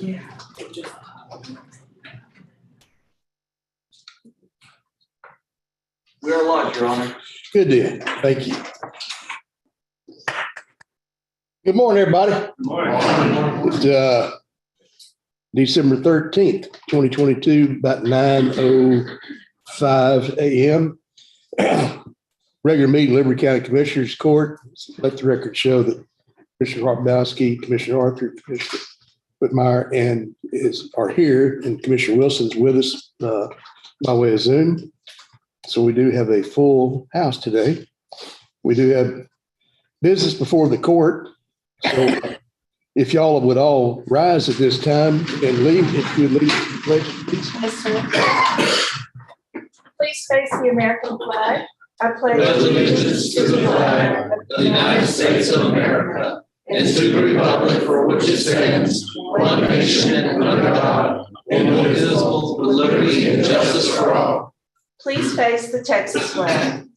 Yeah. We are live, Your Honor. Good deal. Thank you. Good morning, everybody. Good morning. It's December 13th, 2022, about 9:05 a.m. Regular meeting, Liberty County Commissioners Court. Let the record show that Commissioner Harbowski, Commissioner Arthur, Commissioner Whitmire, and are here, and Commissioner Wilson's with us by way of Zoom. So we do have a full house today. We do have business before the court. So if y'all would all rise at this time and leave, if you leave the pledge, please. Yes, sir. Please face the American flag. I pledge allegiance to the flag of the United States of America and to the republic for which it stands, one nation under God, indivisible, with liberty and justice for all. Please face the Texas flag.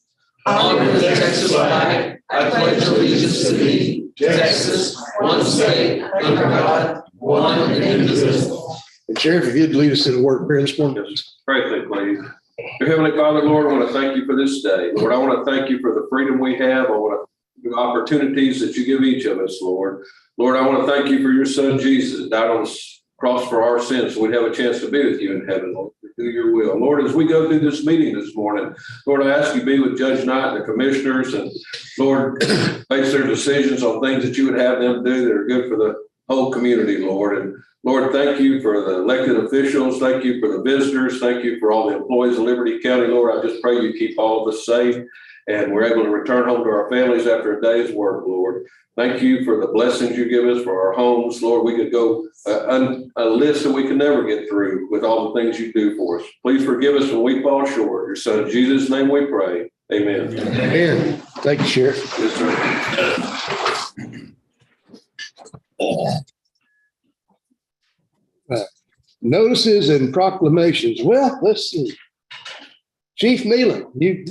Honor the Texas flag. I pledge allegiance to thee, Texas, one state, under God, one and indivisible. And Sheriff, if you'd lead us in the word prayer this morning. Pray, please. Dear Heavenly Father, Lord, I want to thank you for this day. Lord, I want to thank you for the freedom we have. I want to the opportunities that you give each of us, Lord. Lord, I want to thank you for your son, Jesus, that died on the cross for our sins so we'd have a chance to be with you in heaven, Lord, to do your will. Lord, as we go through this meeting this morning, Lord, I ask you to be with Judge Knight and the commissioners, and Lord, base their decisions on things that you would have them do that are good for the whole community, Lord. And Lord, thank you for the elected officials. Thank you for the visitors. Thank you for all the employees of Liberty County. Lord, I just pray you keep all of us safe and we're able to return home to our families after a day's work, Lord. Thank you for the blessings you give us for our homes. Lord, we could go a list that we could never get through with all the things you do for us. Please forgive us when we fall short. Your son, in Jesus' name we pray. Amen. Amen. Thank you, Sheriff. Yes, sir. Notices and proclamations. Well, let's see. Chief Nealon, you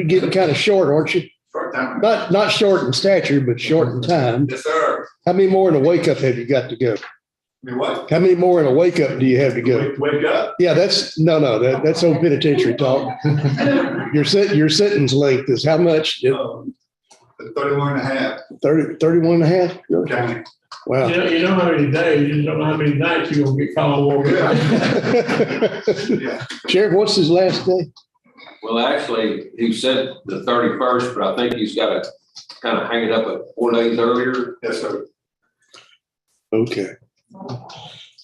getting kind of short, aren't you? Short time. Not short in stature, but short in time. Yes, sir. How many more in a wake up have you got to go? I mean, what? How many more in a wake up do you have to go? Wake up. Yeah, that's old penitentiary talk. Your sentence length is how much? 31 and a half. 31 and a half? Really? County. Wow. You know how many days, you don't know how many nights you're gonna get called over. Yeah. Sheriff, what's his last day? Well, actually, he said the 31st, but I think he's got to kind of hang it up at 4 days earlier. Yes, sir. Okay.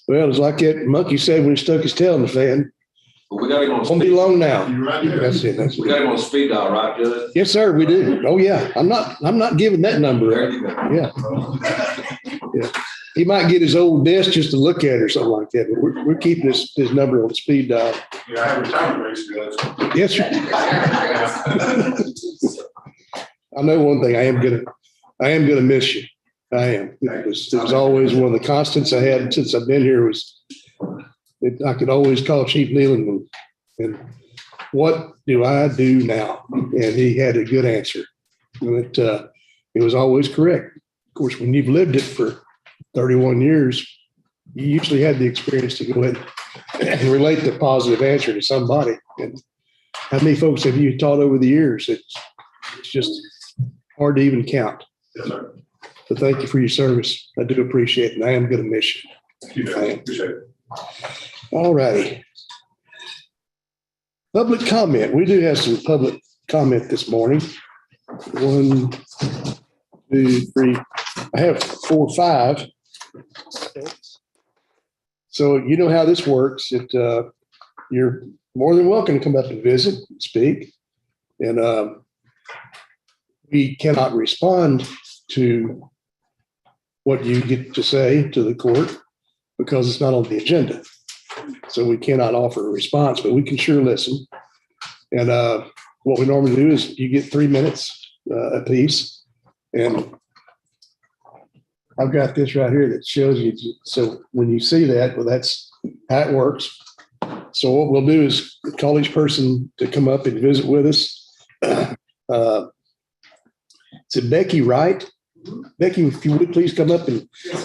Well, it's like that monkey said when he stuck his tail in the fan. But we got him on Won't be speed. long now. You're right there. That's it. That's We got it. him on speed dial, right, Judge? Yes, sir, we do. Oh, yeah. I'm not giving that number There up. you go. Yeah. He might get his old desk just to look at or something like that, but we're keeping his number on speed dial. Yeah, I have retirement race, Judge. Yes, sir. I know one thing. I am gonna miss you. I am. It was always one of the constants I had since I've been here I could always call Chief Nealon and what do I do now? And he had a good answer. And it was always correct. Of course, when you've lived it for 31 years, you usually have the experience to go ahead and relate the positive answer to somebody. And how many folks have you taught over the years? It's just hard to even count. Yes, sir. So thank you for your service. I do appreciate it. And I am going to miss you. Thank you, Judge. Appreciate it. All righty. Public comment. We do have some public comment this morning. 1, 2, 3. I have 4, 5. So you know how this works. You're more than welcome to come up and visit, and speak. And we cannot respond to what you get to say to the court because it's not on the agenda. So we cannot offer a response, but we can sure listen. And what we normally do is you get 3 minutes apiece. And I've got this right here that shows you. So when you see that, well, that's how it works. So what we'll do is call each person to come up and visit with us. Is it Becky Wright? Becky, if you would please come up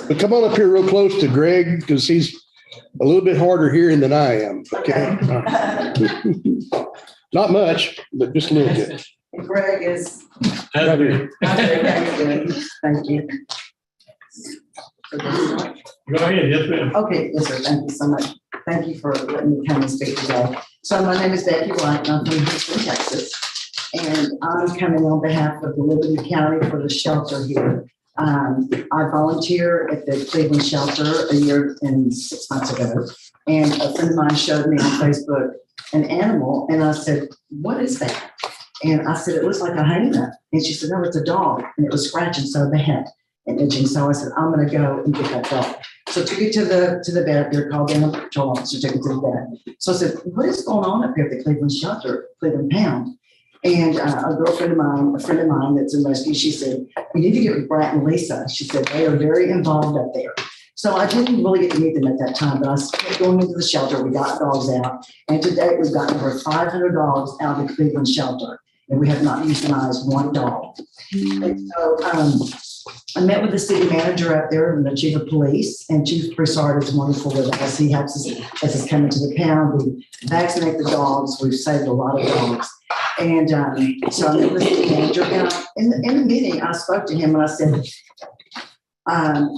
but come on up here real close to Greg because he's a little bit harder hearing than I am. Okay. All right. Not much, but just a little bit. Greg is, Right here. thank you. Go ahead, yes, ma'am. Okay, yes, sir, thank you so much. Thank you for letting me come and speak today. So my name is Becky White, and I'm from Houston, Texas. And I'm coming on behalf of the Liberty County for the shelter here. I volunteer at the Cleveland shelter a year and 6 months ago. And a friend of mine showed me on Facebook an animal, and I said, what is that? And I said, it looks like a hyena. And she said, no, it's a dog. And it was scratching so bad and itching. So I said, I'm going to go and get that dog. So took it to the vet up here, called the animal control officer, took it to the vet. So I said, what is going on up here at the Cleveland shelter, Cleveland Pound? And a girlfriend of mine, a friend of mine that's in rescue, she said, we need to get with Brett and Lisa. She said, they are very involved up there. So I didn't really get to meet them at that time, but I kept going into the shelter. We got dogs out. And today we've got over 500 dogs out of the Cleveland shelter. And we have not euthanized one dog. And so I met with the city manager up there and the chief of police, and Chief Broussard is wonderful with us. He helps us as it's coming to the pound. We vaccinate the dogs. We've saved a lot of dogs. And so I met with the city manager. And in the meeting, I spoke to him and I said,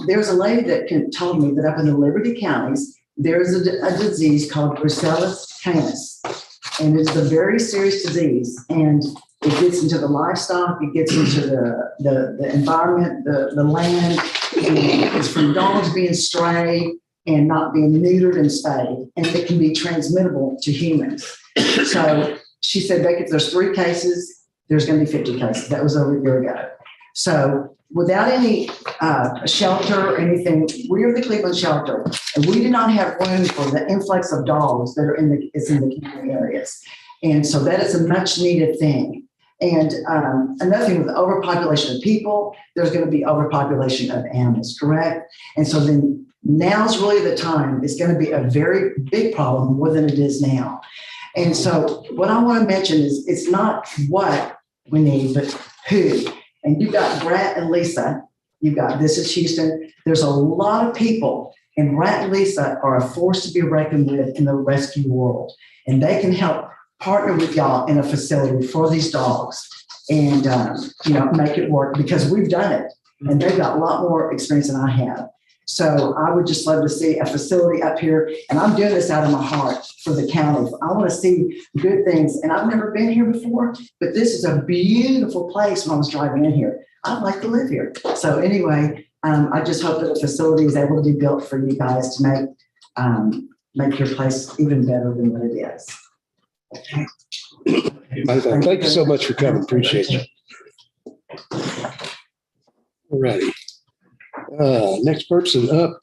there's a lady that told me that up in the Liberty counties, there's a disease called Brucella canis. And it's a very serious disease. And it gets into the livestock, it gets into the environment, the land. And it's from dogs being stray and not being neutered and spayed. And it can be transmittable to humans. So she said, Becky, if there's 3 cases, there's going to be 50 cases. That was over a year ago. So without any shelter or anything, we are the Cleveland shelter, and we do not have room for the influx of dogs that are in the county areas. And so that is a much needed thing. And another thing, with the overpopulation of people, there's going to be overpopulation of animals, correct? And so then now's really the time. It's going to be a very big problem more than it is now. And so what I want to mention is it's not what we need, but who. And you've got Brett and Lisa. You've got This is Houston. There's a lot of people, and Brett and Lisa are a force to be reckoned with in the rescue world. And they can help partner with y'all in a facility for these dogs and, make it work, because we've done it. And they've got a lot more experience than I have. So I would just love to see a facility up here. And I'm doing this out of my heart for the county. I want to see good things. And I've never been here before, but this is a beautiful place when I was driving in here. I'd like to live here. So anyway, I just hope that a facility is able to be built for you guys to make your place even better than what it is. Thank you so much for coming. Appreciate you. All righty. Next person up,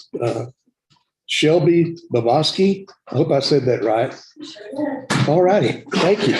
Shelby Bobosky. I hope I said that right. All righty. Thank you.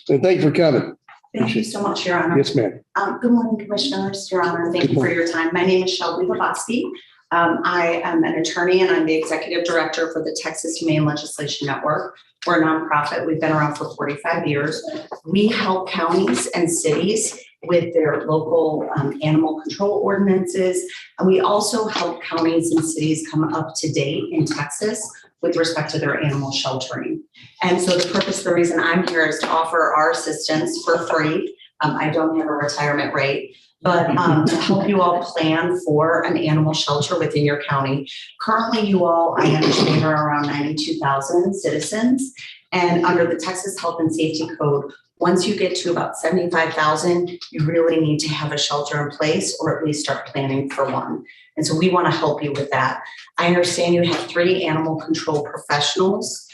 And thank you for coming. Thank you so much, Your Honor. Yes, ma'am. Good morning, Commissioners, Your Honor. Thank you for your time. My name is Shelby Bobosky. I am an attorney and I'm the executive director for the Texas Humane Legislation Network. We're a nonprofit. We've been around for 45 years. We help counties and cities with their local animal control ordinances. And we also help counties and cities come up to date in Texas with respect to their animal sheltering. And so the reason I'm here is to offer our assistance for free. I don't have a retirement rate, but to help you all plan for an animal shelter within your county. Currently, you all, I understand, are around 92,000 citizens. And under the Texas Health and Safety Code, once you get to about 75,000, you really need to have a shelter in place or at least start planning for one. And so we want to help you with that. I understand you have 3 animal control professionals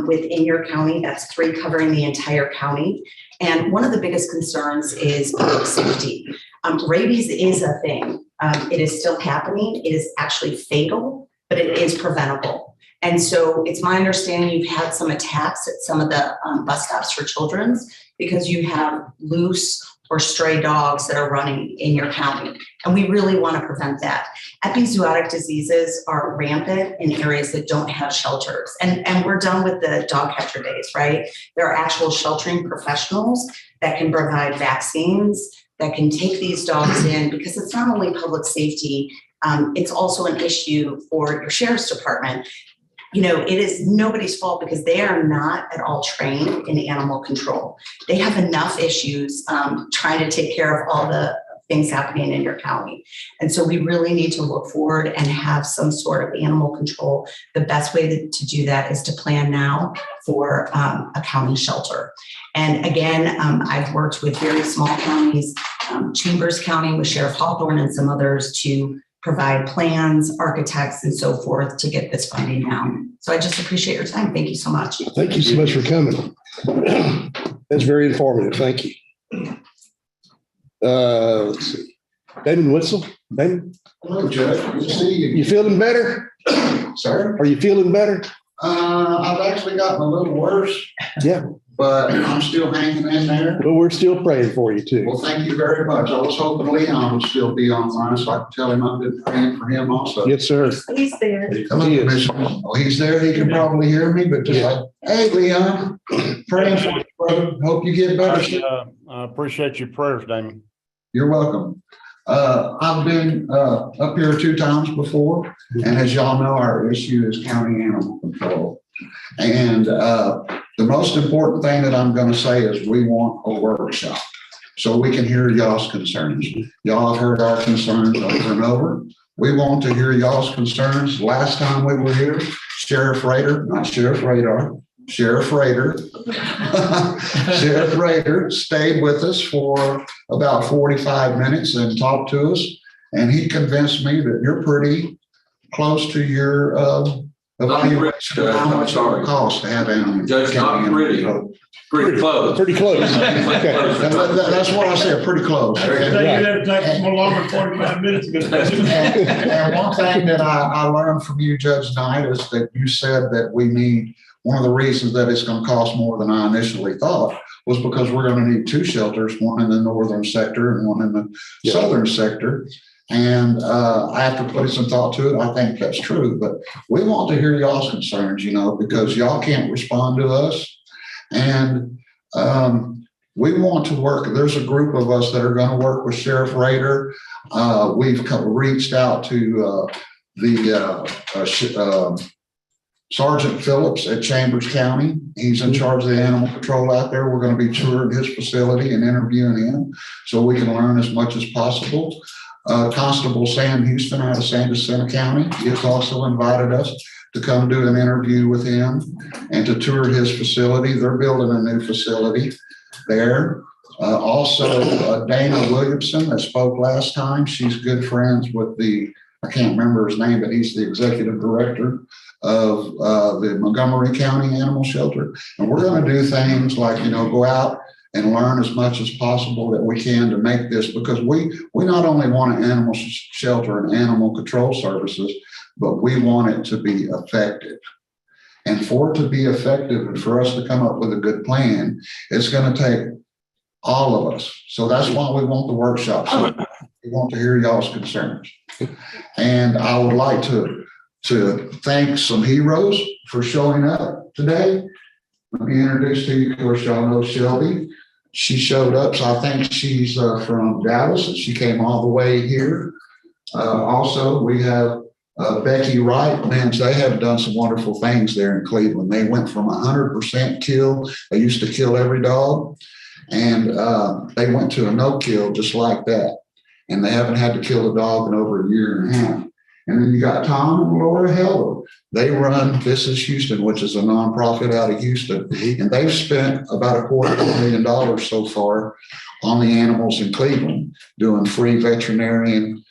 within your county. That's 3 covering the entire county. And one of the biggest concerns is public safety. Rabies is a thing. It is still happening. It is actually fatal, but it is preventable. And so it's my understanding you've had some attacks at some of the bus stops for children's because you have loose or stray dogs that are running in your county. And we really want to prevent that. Epizootic diseases are rampant in areas that don't have shelters. And we're done with the dog catcher days, right? There are actual sheltering professionals that can provide vaccines, that can take these dogs in, because it's not only public safety, it's also an issue for your sheriff's department. You know, it is nobody's fault because they are not at all trained in animal control. They have enough issues trying to take care of all the things happening in your county. And so we really need to look forward and have some sort of animal control. The best way to do that is to plan now for a county shelter. And again, I've worked with very small counties, Chambers County with Sheriff Hawthorne and some others, to provide plans, architects, and so forth to get this funding down. So I just appreciate your time. Thank you so much. Thank you so much for coming. That's very informative. Thank you. Let's see. Damon Witzel. Damon, Hello, Judge. Good to see you. you feeling better? Sir? Are you feeling better? I've actually gotten a little worse. Yeah. But I'm still hanging in there. Well, we're still praying for you too. Well, thank you very much. I was hoping Leon would still be online so I could tell him I've been praying for him also. Yes, sir. He's there. Hello, He is. Commissioner. Oh, he's there. He can probably hear me, but just like, hey, Leon, praying for you, brother. Hope you get better. I appreciate your prayers, Damon. You're welcome. I've been up here 2 times before, and as y'all know, our issue is county animal control. And the most important thing that I'm going to say is we want a workshop so we can hear y'all's concerns. Y'all have heard our concerns over and over. We want to hear y'all's concerns. Last time we were here, Sheriff Rader, not Sheriff Radar, Sheriff Rader. Sheriff Rader stayed with us for about 45 minutes and talked to us. And he convinced me that you're pretty close to your Not rich, Judge. I'm sorry. cost to have animals. Judge, not pretty. Pretty close. Pretty close. Okay. That's what I said, pretty close. I think that'd take more longer than 45 minutes to get. And one thing that I learned from you, Judge Knight, is that you said that we need, one of the reasons that it's going to cost more than I initially thought was because we're going to need 2 shelters, one in the northern sector and one in the southern sector. And after putting some thought to it, I think that's true. But we want to hear y'all's concerns, you know, because y'all can't respond to us. And we want to work. There's a group of us that are going to work with Sheriff Rader. We've reached out to Sergeant Phillips at Chambers County. He's in charge of the animal control out there. We're going to be touring his facility and interviewing him so we can learn as much as possible. Constable Sam Houston out of San Jacinto County, he has also invited us to come do an interview with him and to tour his facility. They're building a new facility there. Also, Dana Williamson that spoke last time, she's good friends with I can't remember his name, but he's the executive director of the Montgomery County Animal Shelter. And we're going to do things like, you know, go out and learn as much as possible that we can to make this, because we not only want an animal shelter and animal control services, but we want it to be effective. And for it to be effective and for us to come up with a good plan, it's going to take all of us. So that's why we want the workshop. So we want to hear y'all's concerns. And I would like to thank some heroes for showing up today. Let me introduce to you, of course, y'all know Shelby. She showed up, so I think she's from Dallas, and she came all the way here. Also, we have Becky Wright. Man, they have done some wonderful things there in Cleveland. They went from 100% kill. They used to kill every dog, and they went to a no-kill just like that. And they haven't had to kill a dog in over a year and a half. And then you got Tom and Laura Heller. They run This Is Houston, which is a nonprofit out of Houston. And they've spent about $250,000 so far on the animals in Cleveland, doing free veterinarian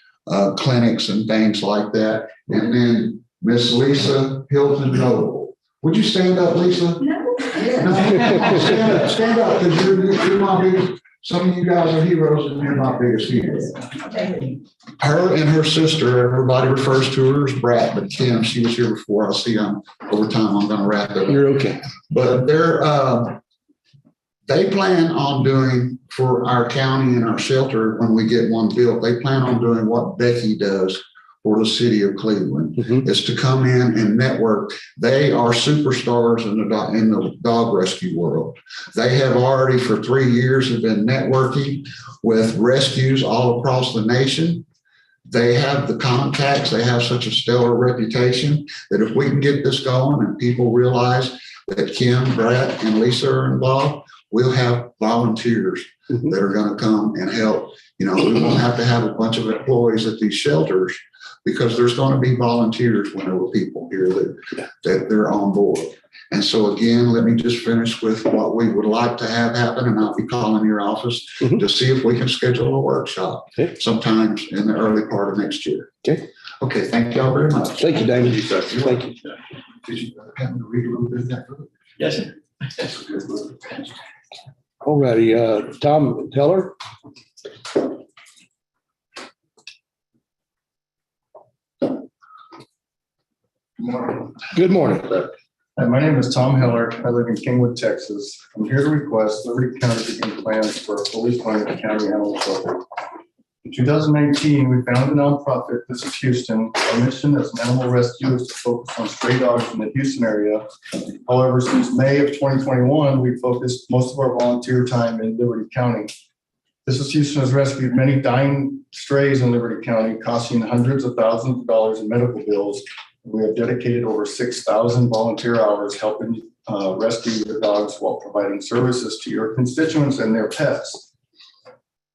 clinics and things like that. And then Miss Lisa Hilton Noble. Would you stand up, Lisa? No. No, stand up, because you're my biggest. Some of you guys are heroes, and you're my biggest heroes. Her and her sister, everybody refers to her as Brat, but Kim, she was here before. I'll see over time. I'm going to wrap it up. You're okay. But they plan on doing for our county and our shelter when we get one built. They plan on doing what Becky does for the city of Cleveland Mhm. is to come in and network. They are superstars in the dog rescue world. They have already for 3 years have been networking with rescues all across the nation. They have the contacts. They have such a stellar reputation that if we can get this going and people realize that Kim, Brad, and Lisa are involved, we'll have volunteers Mhm. that are going to come and help. You know, we won't have to have a bunch of employees at these shelters because there's going to be volunteers whenever people hear that they're on board. And so again, let me just finish with what we would like to have happen, and I'll be calling your office Mhm. to see if we can schedule a workshop Okay. sometimes in the early part of next year. Okay. Okay, thank y'all very much. Thank you, Damon. Thank you. Did you happen to read a little bit of that book? Yes, sir. That's a good book. All righty, Tom Heller. Good morning. Hi, my name is Tom Heller. I live in Kingwood, Texas. I'm here to request Liberty County begin plans for a fully funded county animal shelter. In 2019, we founded a nonprofit, This is Houston. Our mission as an animal rescue is to focus on stray dogs in the Houston area. However, since May of 2021, we focused most of our volunteer time in Liberty County. This is Houston has rescued many dying strays in Liberty County, costing hundreds of thousands of dollars in medical bills. We have dedicated over 6,000 volunteer hours helping rescue your dogs while providing services to your constituents and their pets.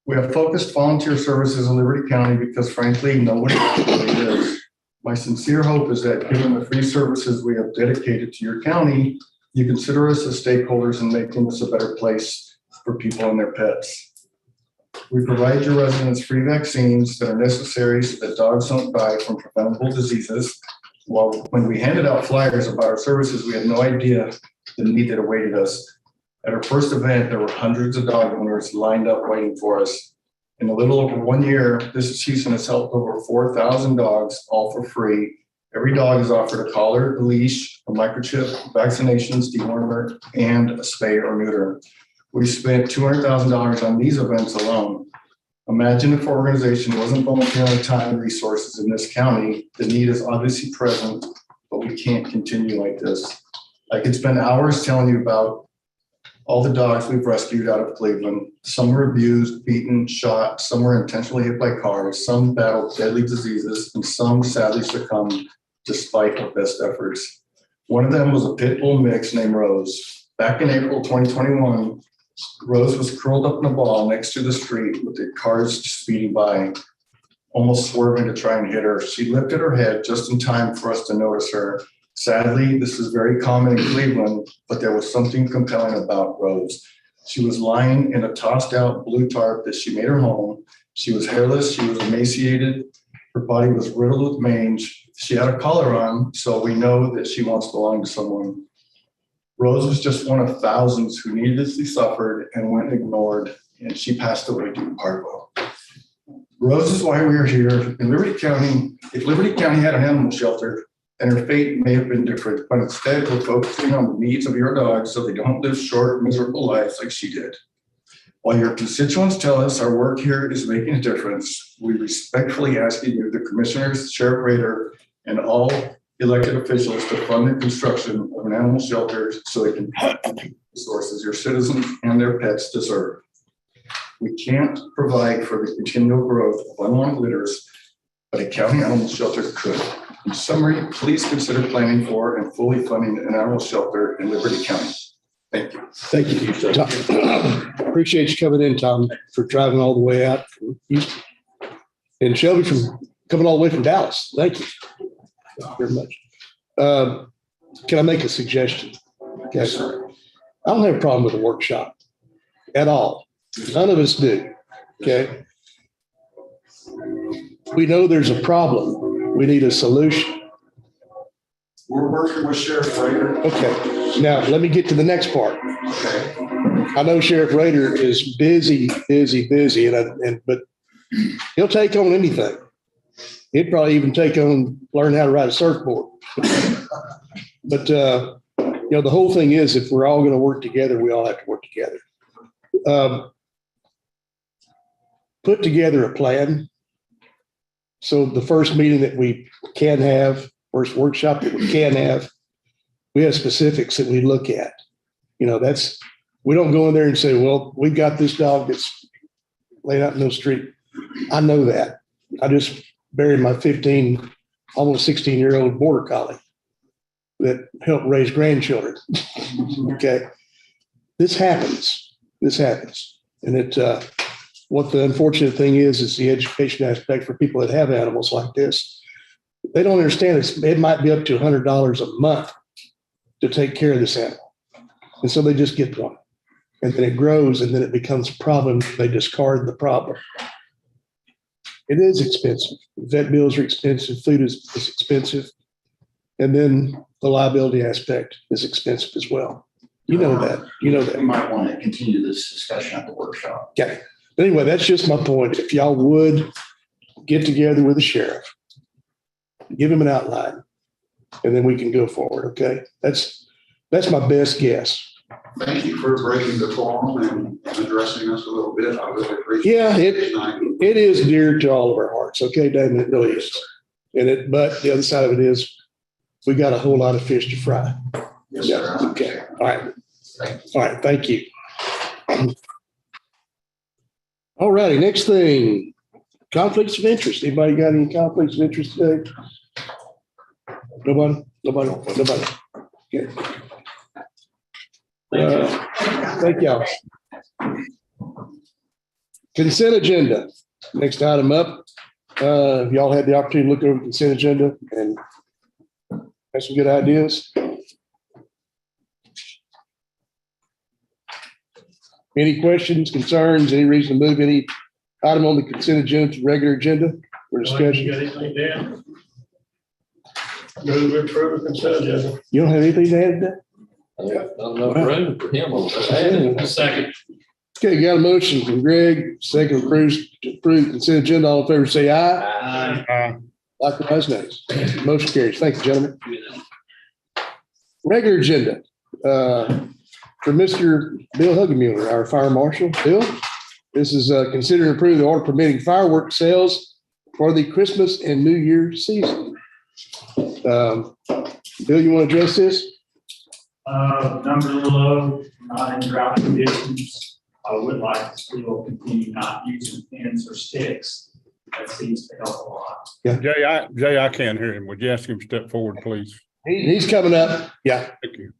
We have focused volunteer services in Liberty County because frankly, nobody really is. My sincere hope is that given the free services we have dedicated to your county, you consider us as stakeholders in making this a better place for people and their pets. We provide your residents free vaccines that are necessary so that dogs don't die from preventable diseases. Well, when we handed out flyers about our services, we had no idea the need that awaited us. At our first event, there were hundreds of dog owners lined up waiting for us. In a little over 1 year, This is Houston has helped over 4,000 dogs, all for free. Every dog is offered a collar, a leash, a microchip, vaccinations, dewormer, and a spay or neuter. We spent $200,000 on these events alone. Imagine if our organization wasn't volunteering time and resources in this county. The need is obviously present, but we can't continue like this. I could spend hours telling you about all the dogs we've rescued out of Cleveland. Some were abused, beaten, shot, some were intentionally hit by cars, some battled deadly diseases, and some sadly succumbed despite our best efforts. One of them was a pit bull mix named Rose. Back in April 2021, Rose was curled up in a ball next to the street with the cars speeding by, almost swerving to try and hit her. She lifted her head just in time for us to notice her. Sadly, this is very common in Cleveland, but there was something compelling about Rose. She was lying in a tossed out blue tarp that she made her home. She was hairless, she was emaciated, her body was riddled with mange. She had a collar on, so we know that she once belonged to someone. Rose was just one of thousands who needlessly suffered and went ignored, and she passed away due to parvo. Rose is why we are here in Liberty County. If Liberty County had an animal shelter, then her fate may have been different, but instead we're focusing on the needs of your dogs so they don't live short, miserable lives like she did. While your constituents tell us our work here is making a difference, we respectfully ask you, the commissioners, Sheriff Rader, and all elected officials to fund the construction of an animal shelter so it can have the resources your citizens and their pets deserve. We can't provide for the continual growth of unwanted litters, but a county animal shelter could. In summary, please consider planning for and fully funding an animal shelter in Liberty County. Thank you. Thank you, Tom. Appreciate you coming in, Tom, for driving all the way out from Houston. And Shelby from coming all the way from Dallas. Thank you very much. Can I make a suggestion? Yes, sir. I don't have a problem with a workshop at all. None of us do. Okay. We know there's a problem. We need a solution. We're working with Sheriff Rader. Okay. Now let me get to the next part. Okay. I know Sheriff Rader is busy, but he'll take on anything. He'd probably even learn how to ride a surfboard. But the whole thing is, if we're all going to work together, we all have to work together. Put together a plan So the first meeting that we can have, first workshop that we can have, we have specifics that we look at. You know, we don't go in there and say, well, we've got this dog that's laid out in the street. I know that. I just buried my 15, almost 16-year-old border collie that helped raise grandchildren. Okay. This happens. And what the unfortunate thing is the education aspect for people that have animals like this. They don't understand it might be up to $100 a month to take care of this animal. And so they just get one. And then it grows and then it becomes a problem. They discard the problem. It is expensive. Vet bills are expensive. Food is expensive. And then the liability aspect is expensive as well. You know that. We might want to continue this discussion at the workshop. Okay. But anyway, that's just my point. If y'all would get together with the sheriff, give him an outline, and then we can go forward. Okay. That's my best guess. Thank you for breaking the form and addressing us a little bit. I really appreciate Yeah, it. it is dear to all of our hearts. Okay, Damon, it really is. But the other side of it is we got a whole lot of fish to fry. Yes, Yeah. sir. Okay. All right. All right. Thank you. All righty. Next thing, conflicts of interest. Anybody got any conflicts of interest today? Nobody. Okay. Thank y'all. Consent agenda. Next item up. Y'all had the opportunity to look over the consent agenda and have some good ideas. Any questions, concerns, any reason to move any item on the consent agenda to regular agenda for You discussion? got anything there? Move to approve the consent agenda. You don't have anything to add to that? Not enough room for him over there. Second. Okay, got a motion from Greg, second from Bruce to approve consent agenda. All in favor, say aye. Likewise, nays. Motion carries. Thank you, gentlemen. Regular agenda. For Mr. Bill Huggemuller, our fire marshal. Bill, this is consider and approve the order permitting fireworks sales for the Christmas and New Year season. Bill, you want to address this? Numbers are low, not in drought conditions. I would like to still continue not using pins or sticks. That seems to help a lot. Jay, I can't hear him. Would you ask him to step forward, please? He's coming up. Yeah. Thank you.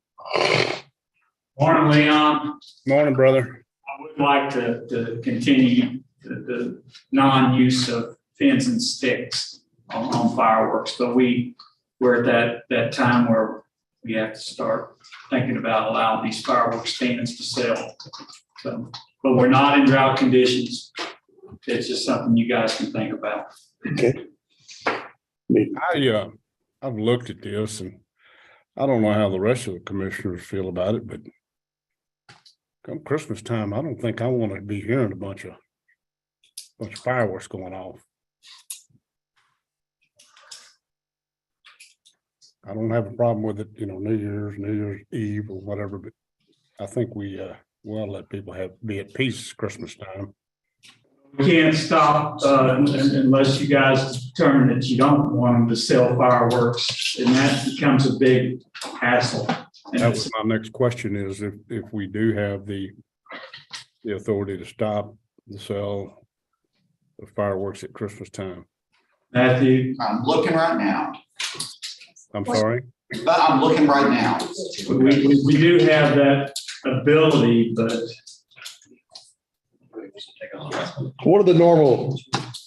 Morning, Leon. Morning, brother. I would like to continue the non-use of pins and sticks on fireworks, but we're at that time where we have to start thinking about allowing these fireworks stands to sell. So, but we're not in drought conditions. It's just something you guys can think about. Okay. I've looked at this and I don't know how the rest of the commissioners feel about it, but come Christmas time, I don't think I want to be hearing a bunch of fireworks going off. I don't have a problem with it, New Year's Eve or whatever, but I think we will let people be at peace Christmas time. We can't stop unless you guys determine that you don't want them to sell fireworks, and that becomes a big hassle. And that was my next question is if we do have the authority to stop the sale of fireworks at Christmas time. Matthew, I'm looking right now. I'm sorry? But I'm looking right now. we do have that ability, but What are the normal,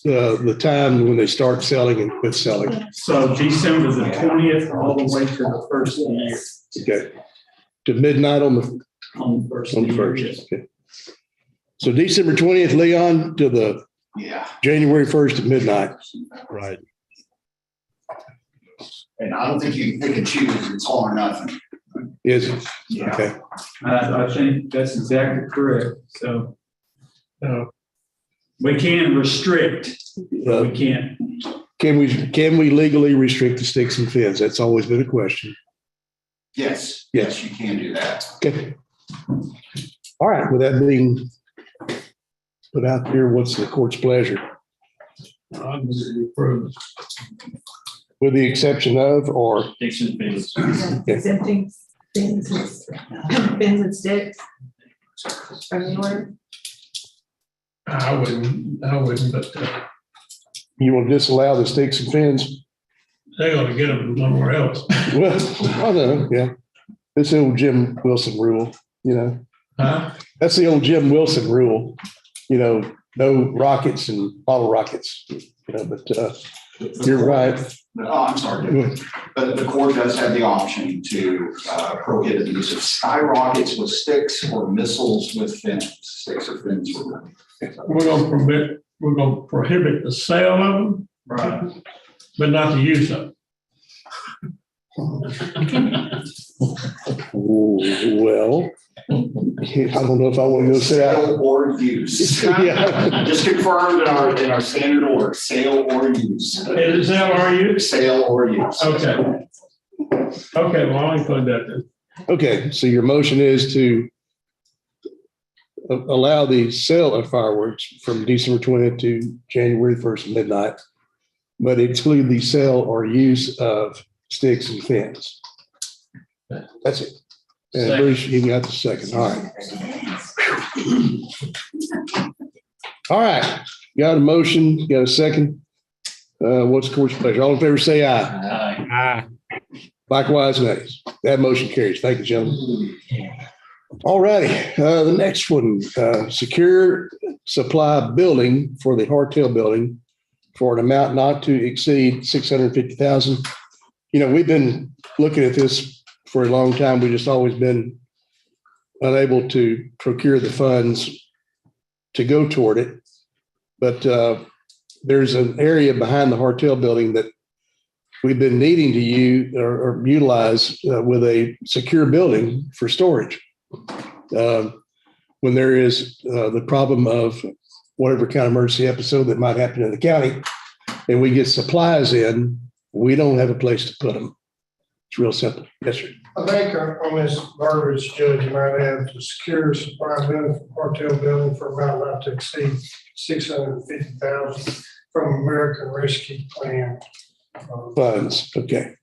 the time when they start selling and quit selling? so December the 20th all the way to the first of the year. Okay. To midnight on the First. On the first. Okay. So December 20th, Leon, to the January 1st at midnight. Right. And I don't think you can pick and choose. It's all or nothing. Is it? Yeah. Okay. I think that's exactly correct. So we can restrict, but we can't. Can we legally restrict the sticks and fins? That's always been a question. Yes. Yes. You can do that. Okay. All right. With that being put out there, what's the court's pleasure? I'm approved. with the exception of, or, Sticks and fence. Exempting fins and sticks from the order. I wouldn't, but you will disallow the sticks and fins? they're gonna get them somewhere else. Well, I know, yeah. It's the old Jim Wilson rule, you know. Huh? That's the old Jim Wilson rule, you know, no rockets and bottle rockets, you know, but you're right. Oh, I'm sorry. But the court does have the option to prohibit the use of skyrockets with sticks or missiles with fins, sticks or fins. We're gonna prohibit the sale of them. Right. But not the use of them. Well, I don't know if I want to go say that. Sale or use. Yeah. Just confirmed in our standard order, sale or use. Is that are you? Sale or use. Okay. Okay, well, I'll include that then. Okay, so your motion is to allow the sale of fireworks from December 20th to January 1st midnight, but exclude the sale or use of sticks and fins. That's it. And Second. Bruce, you got the second. All right. All right. Got a motion, got a second. What's the court's pleasure? All in favor, say aye. Aye. Likewise, nays. That motion carries. Thank you, gentlemen. All righty. The next one, secure supply building for the Hartel building for an amount not to exceed $650,000. You know, we've been looking at this for a long time. We've just always been unable to procure the funds to go toward it. But there's an area behind the Hartel building that we've been needing to use or utilize with a secure building for storage. When there is the problem of whatever kind of emergency episode that might happen in the county, and we get supplies in, we don't have a place to put them. It's real simple. Yes, sir. I think on this verbiage, Judge, you might have to secure supply building for cartel building for amount not to exceed $650,000 from American Rescue Plan. Funds. Okay.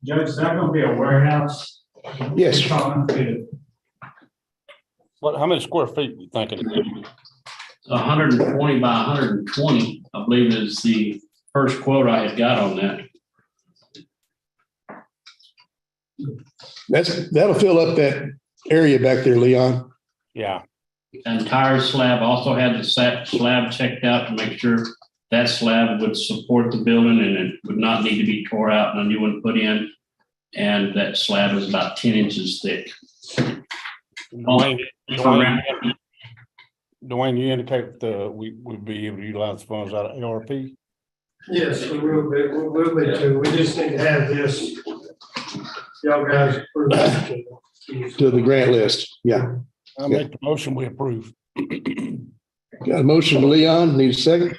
Judge, is that gonna be a warehouse? Yes. What, how many square feet you thinking? 120 by 120, I believe is the first quote I had got on that. That'll fill up that area back there, Leon. Yeah. Entire slab, also had the slab checked out to make sure that slab would support the building and it would not need to be tore out and a new one put in. And that slab is about 10 inches thick. Dwayne, you indicate that we would be able to utilize the funds out of ARP? Yes, we will be, we'll be too. We just need to have this. Y'all guys approve it. To the grant list. Yeah. I make the motion, we approve. Got a motion from Leon. Need a second?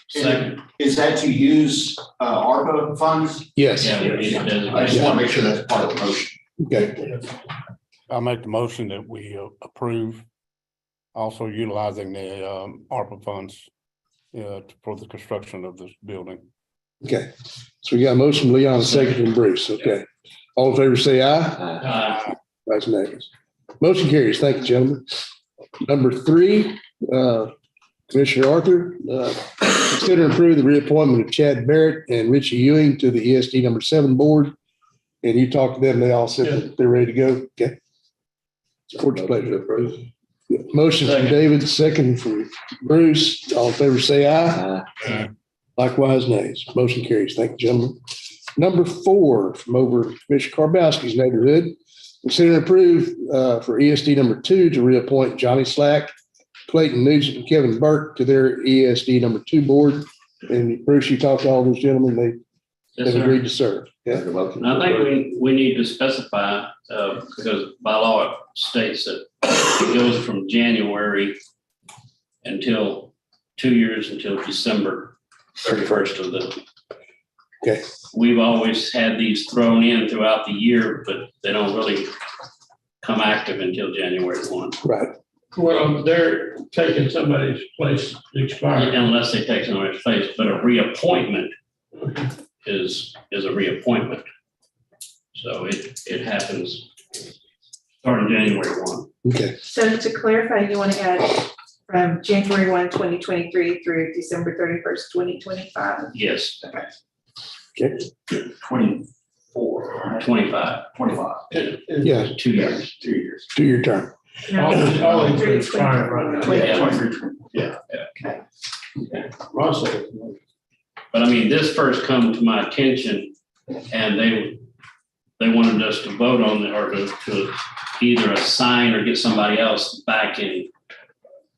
Second. Is that to use ARPA funds? Yes. Yeah, we need to I just want to make sure that's part of the motion. Okay. I make the motion that we approve also utilizing the ARPA funds for the construction of this building. Okay. So we got a motion from Leon, a second from Bruce. Okay. All in favor, say aye. That's nays. Motion carries. Thank you, gentlemen. Number 3, Commissioner Arthur, consider and approve the reappointment of Chad Barrett and Richie Ewing to the ESD number 7 board. And you talked to them, they all said that they're ready to go. Okay. Court's pleasure. Motion from David, second from Bruce. All in favor, say aye. Likewise, nays. Motion carries. Thank you, gentlemen. Number 4, from over Commissioner Karbowski's neighborhood, consider and approve for ESD number 2 to reappoint Johnny Slack, Clayton Nugent, and Kevin Burke to their ESD number 2 board. And Bruce, you talked to all those gentlemen, Yes, they've sir. agreed to serve. Yeah. And I think we need to specify, because by law it states that it goes from January until 2 years until December 31st of the. Okay. We've always had these thrown in throughout the year, but they don't really come active until January 1. Right. Well, they're taking somebody's place to expire. Unless they take somebody's place, but a reappointment is a reappointment. So it happens starting January 1. Okay, So to clarify, you want to add from January 1, 2023 through December 31st, 2025? Yes. okay, 24, 25. yeah, 2 years. 2 years. 2-year term. No, All these are 23, expiring right now. 24. Yeah. Okay. Russell. But I mean, this first come to my attention and they wanted us to vote on it or to either assign or get somebody else back in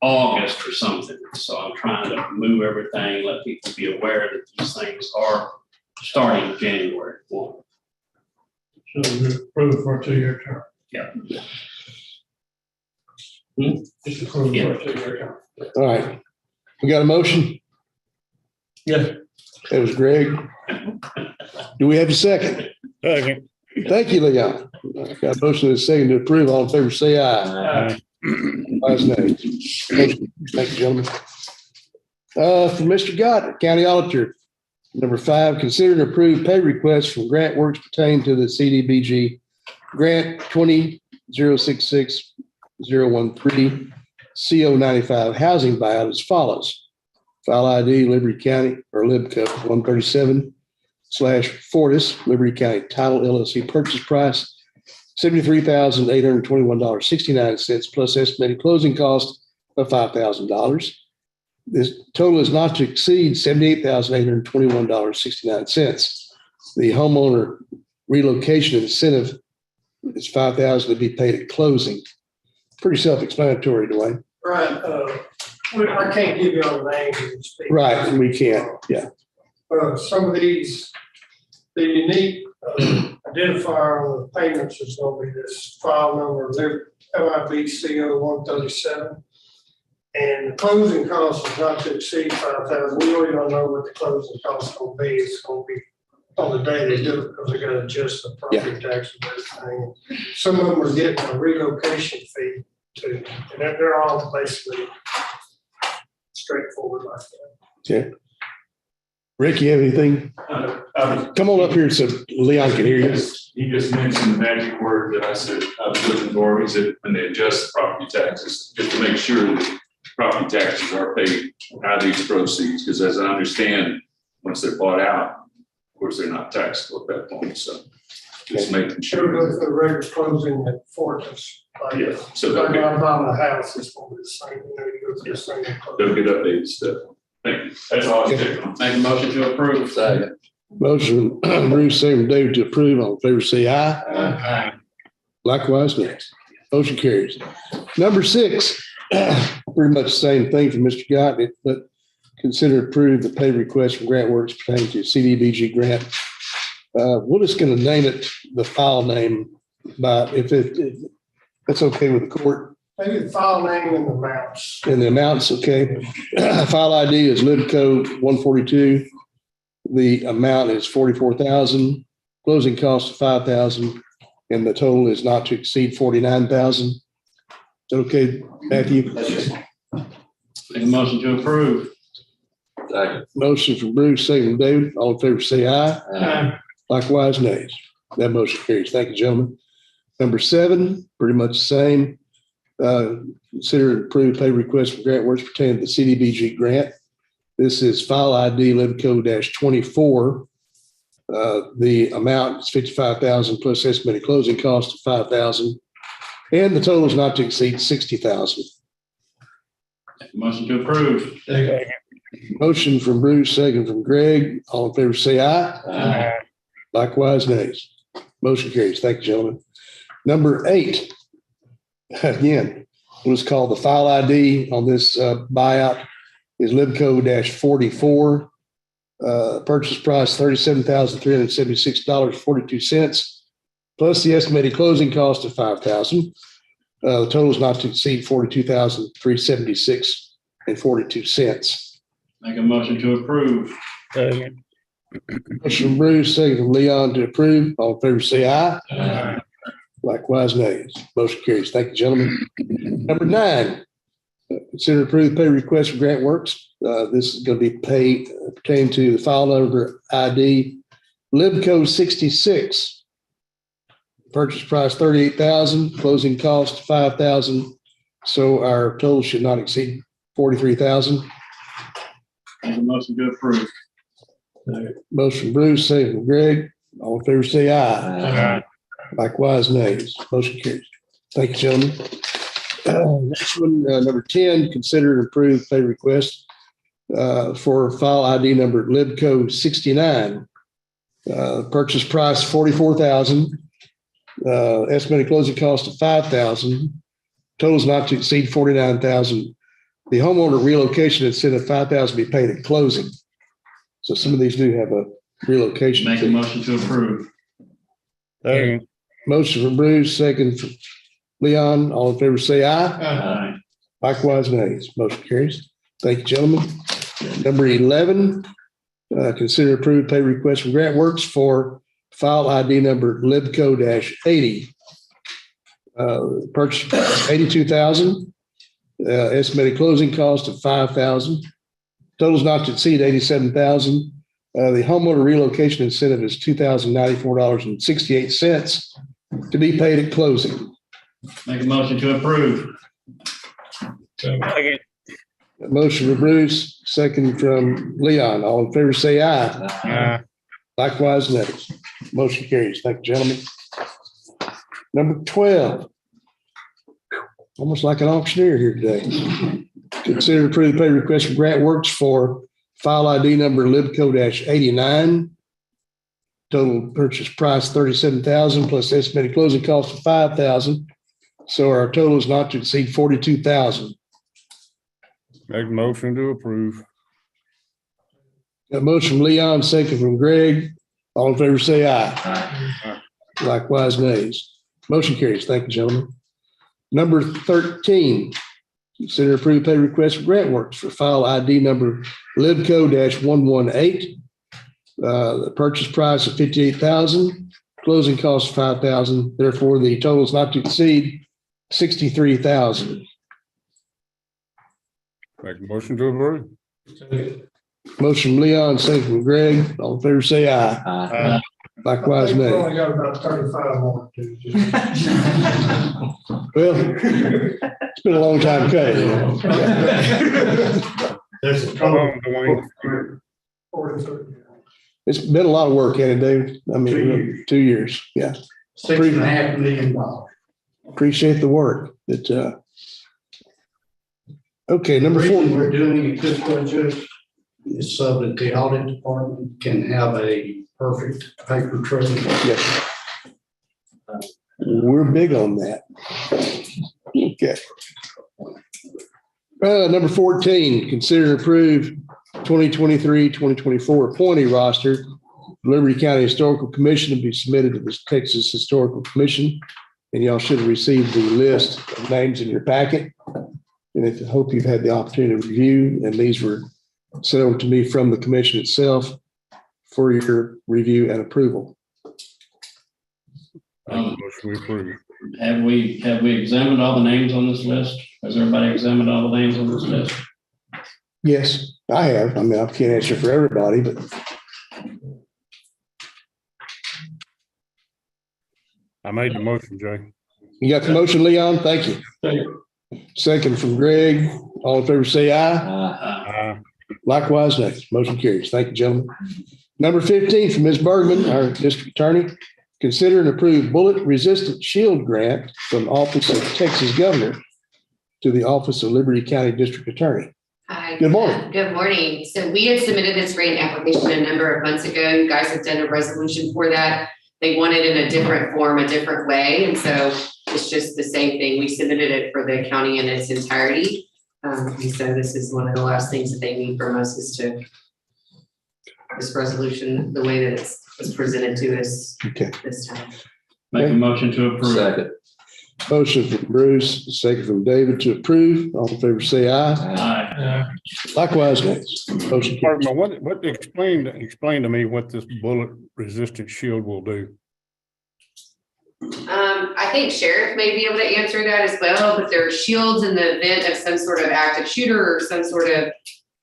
August or something. So I'm trying to move everything, let people be aware that these things are starting January 1. So you're approved for a 2-year term. Yeah. Just approved for a 2-year term. All right. We got a motion? Yes. That was Greg. Do we have a second? Second. Thank you, Leon. Got a motion and a second to approve. All in favor, say aye. Ayes, nays. Motion. Thank you, gentlemen. For Mr. Gott, County Auditor, number 5, consider and approve pay requests from grant works pertaining to the CDBG grant 20-066-013 CO95 housing buyout as follows. File ID, Liberty County, or LibCo 137/Fortis, Liberty County Title LLC purchase price, $73,821.69 plus estimated closing cost of $5,000. This total is not to exceed $78,821.69. The homeowner relocation incentive is $5,000 to be paid at closing. Pretty self-explanatory, Dwayne. Right, I can't give you all the names. of these people. Right, we can't, yeah. Some of these, the unique identifier on the payments is gonna be this file number, LIBCO 137. And the closing cost is not to exceed $5,000. We really don't know what the closing cost is gonna be. It's gonna be on the day they do it because they're gonna adjust the property tax and everything. Some of them are getting a relocation fee too, and they're all basically straightforward like that. Okay. Rick, you have anything? Come on up here so Leon can hear you. He just mentioned the magic word that I said I was looking for. He said when they adjust the property taxes, just to make sure that property taxes are paid out of these proceeds, because as I understand, once they're bought out, of course, they're not taxable at that point. So just making Sure, sure. go for the regular closing at Fortis. Yeah, so Like they'll I'm buying a house, it's gonna be the same, you know, you go through the same. they'll get updated stuff. Thank you. That's all I was checking on. Make a motion to approve. Second. Motion, Bruce, second David to approve. All in favor, say aye. Aye. Likewise, next. Motion carries. Number 6, pretty much the same thing from Mr. Gott, but consider approve the pay request from grant works pertaining to CDBG grant. We're just going to name it the file name, but if that's okay with the court. Maybe the file name and the amounts. And the amounts, okay. File ID is LibCo 142. The amount is $44,000. Closing cost of $5,000, and the total is not to exceed $49,000. Is that okay, Matthew? Make a motion to approve. Second. Motion from Bruce, second from David. All in favor, say aye. Aye. Likewise, nays. That motion carries. Thank you, gentlemen. Number 7, pretty much the same. Consider and approve pay request for grant works pertaining to the CDBG grant. This is file ID LibCo-24. The amount is $55,000 plus estimated closing cost of $5,000, and the total is not to exceed $60,000. Motion to approve. Motion from Bruce, second from Greg. All in favor, say aye. Aye. Likewise, nays. Motion carries. Thank you, gentlemen. Number 8, again, what's called the file ID on this buyout is LibCo-44. Purchase price $37,376.42 plus the estimated closing cost of $5,000. The total is not to exceed $42,376.42. Make a motion to approve. Motion from Bruce, second from Leon to approve. All in favor, say aye. Aye. Likewise, nays. Motion carries. Thank you, gentlemen. Number 9, consider approved pay request for Grant Works. This is going to be paid pertaining to the file number ID Libco 66. Purchase price $38,000, closing cost $5,000. So our total should not exceed $43,000. Make a motion to approve. Motion from Bruce, second from Greg. All in favor, say aye. Aye. Likewise, nays. Motion carries. Thank you, gentlemen. Next one, number 10, consider and approve pay request for file ID number Libco 69. Purchase price $44,000. Estimated closing cost of $5,000. Totals not to exceed $49,000. The homeowner relocation incentive $5,000 be paid at closing. So some of these do have a relocation. Make a motion to approve. Second. Motion from Bruce, second from Leon. All in favor, say aye. Aye. Likewise, nays. Motion carries. Thank you, gentlemen. Number 11, consider approved pay request from Grant Works for file ID number Libco-80. Purchase price $82,000. Estimated closing cost of $5,000. Totals not to exceed $87,000. The homeowner relocation incentive is $2,094.68 to be paid at closing. Make a motion to approve. Second. Motion from Bruce, second from Leon. All in favor, say aye. Aye. Likewise, nays. Motion carries. Thank you, gentlemen. Number 12. Almost like an auctioneer here today. Consider approved pay request from Grant Works for file ID number Libco-89. Total purchase price $37,000 plus estimated closing cost of $5,000. So our total is not to exceed $42,000. Make a motion to approve. Got a motion from Leon, second from Greg. All in favor, say aye. Likewise, nays. Motion carries. Thank you, gentlemen. Number 13, consider approved pay request for Grant Works for file ID number Libco-118. The purchase price of $58,000, closing cost of $5,000. Therefore, the total is not to exceed $63,000. Make a motion to approve. Motion from Leon, second from Greg. All in favor, say aye. Aye. Likewise, We've nay. only got about 35 more to do. Well, it's been a long time coming. Come on, Dwayne. It's been a lot of work, hasn't it, David? I mean, 2 years. Yeah. $6.5 million. Appreciate the work that, okay, number 4. We're doing it this way, Judge, is so that the audit department can have a perfect paper trail. Yes. We're big on that. Okay. Number 14, consider and approve 2023-2024 appointee roster. Liberty County Historical Commission to be submitted to the Texas Historical Commission. And y'all should have received the list of names in your packet. And I hope you've had the opportunity to review. And these were sent over to me from the commission itself for your review and approval. Motion we approve. Have we examined all the names on this list? Has everybody examined all the names on this list? Yes, I have. I mean, I can't answer for everybody, but I made the motion, Jay. you got the motion, Leon? Thank you. Second from Greg. All in favor, say aye. Aye. Likewise, nay. Motion carries. Thank you, gentlemen. Number 15 from Ms. Bergman, our district attorney. Consider and approve bullet-resistant shield grant from Office of Texas Governor to the Office of Liberty County District Attorney. Hi. Good morning. Good morning. So we had submitted this grant application a number of months ago. You guys have done a resolution for that. They want it in a different form, a different way. And so it's just the same thing. We submitted it for the county in its entirety. And so this is one of the last things that they need from us is to this resolution, the way that it's presented to us this time. Make a motion to approve. Second. Motion from Bruce, second from David to approve. All in favor, say aye. Aye. Likewise, nays. Motion carries. Pardon me, what explain to me what this bullet resistant shield will do? I I think sheriff may be able to answer that as well, but there are shields in the event of some sort of active shooter or some sort of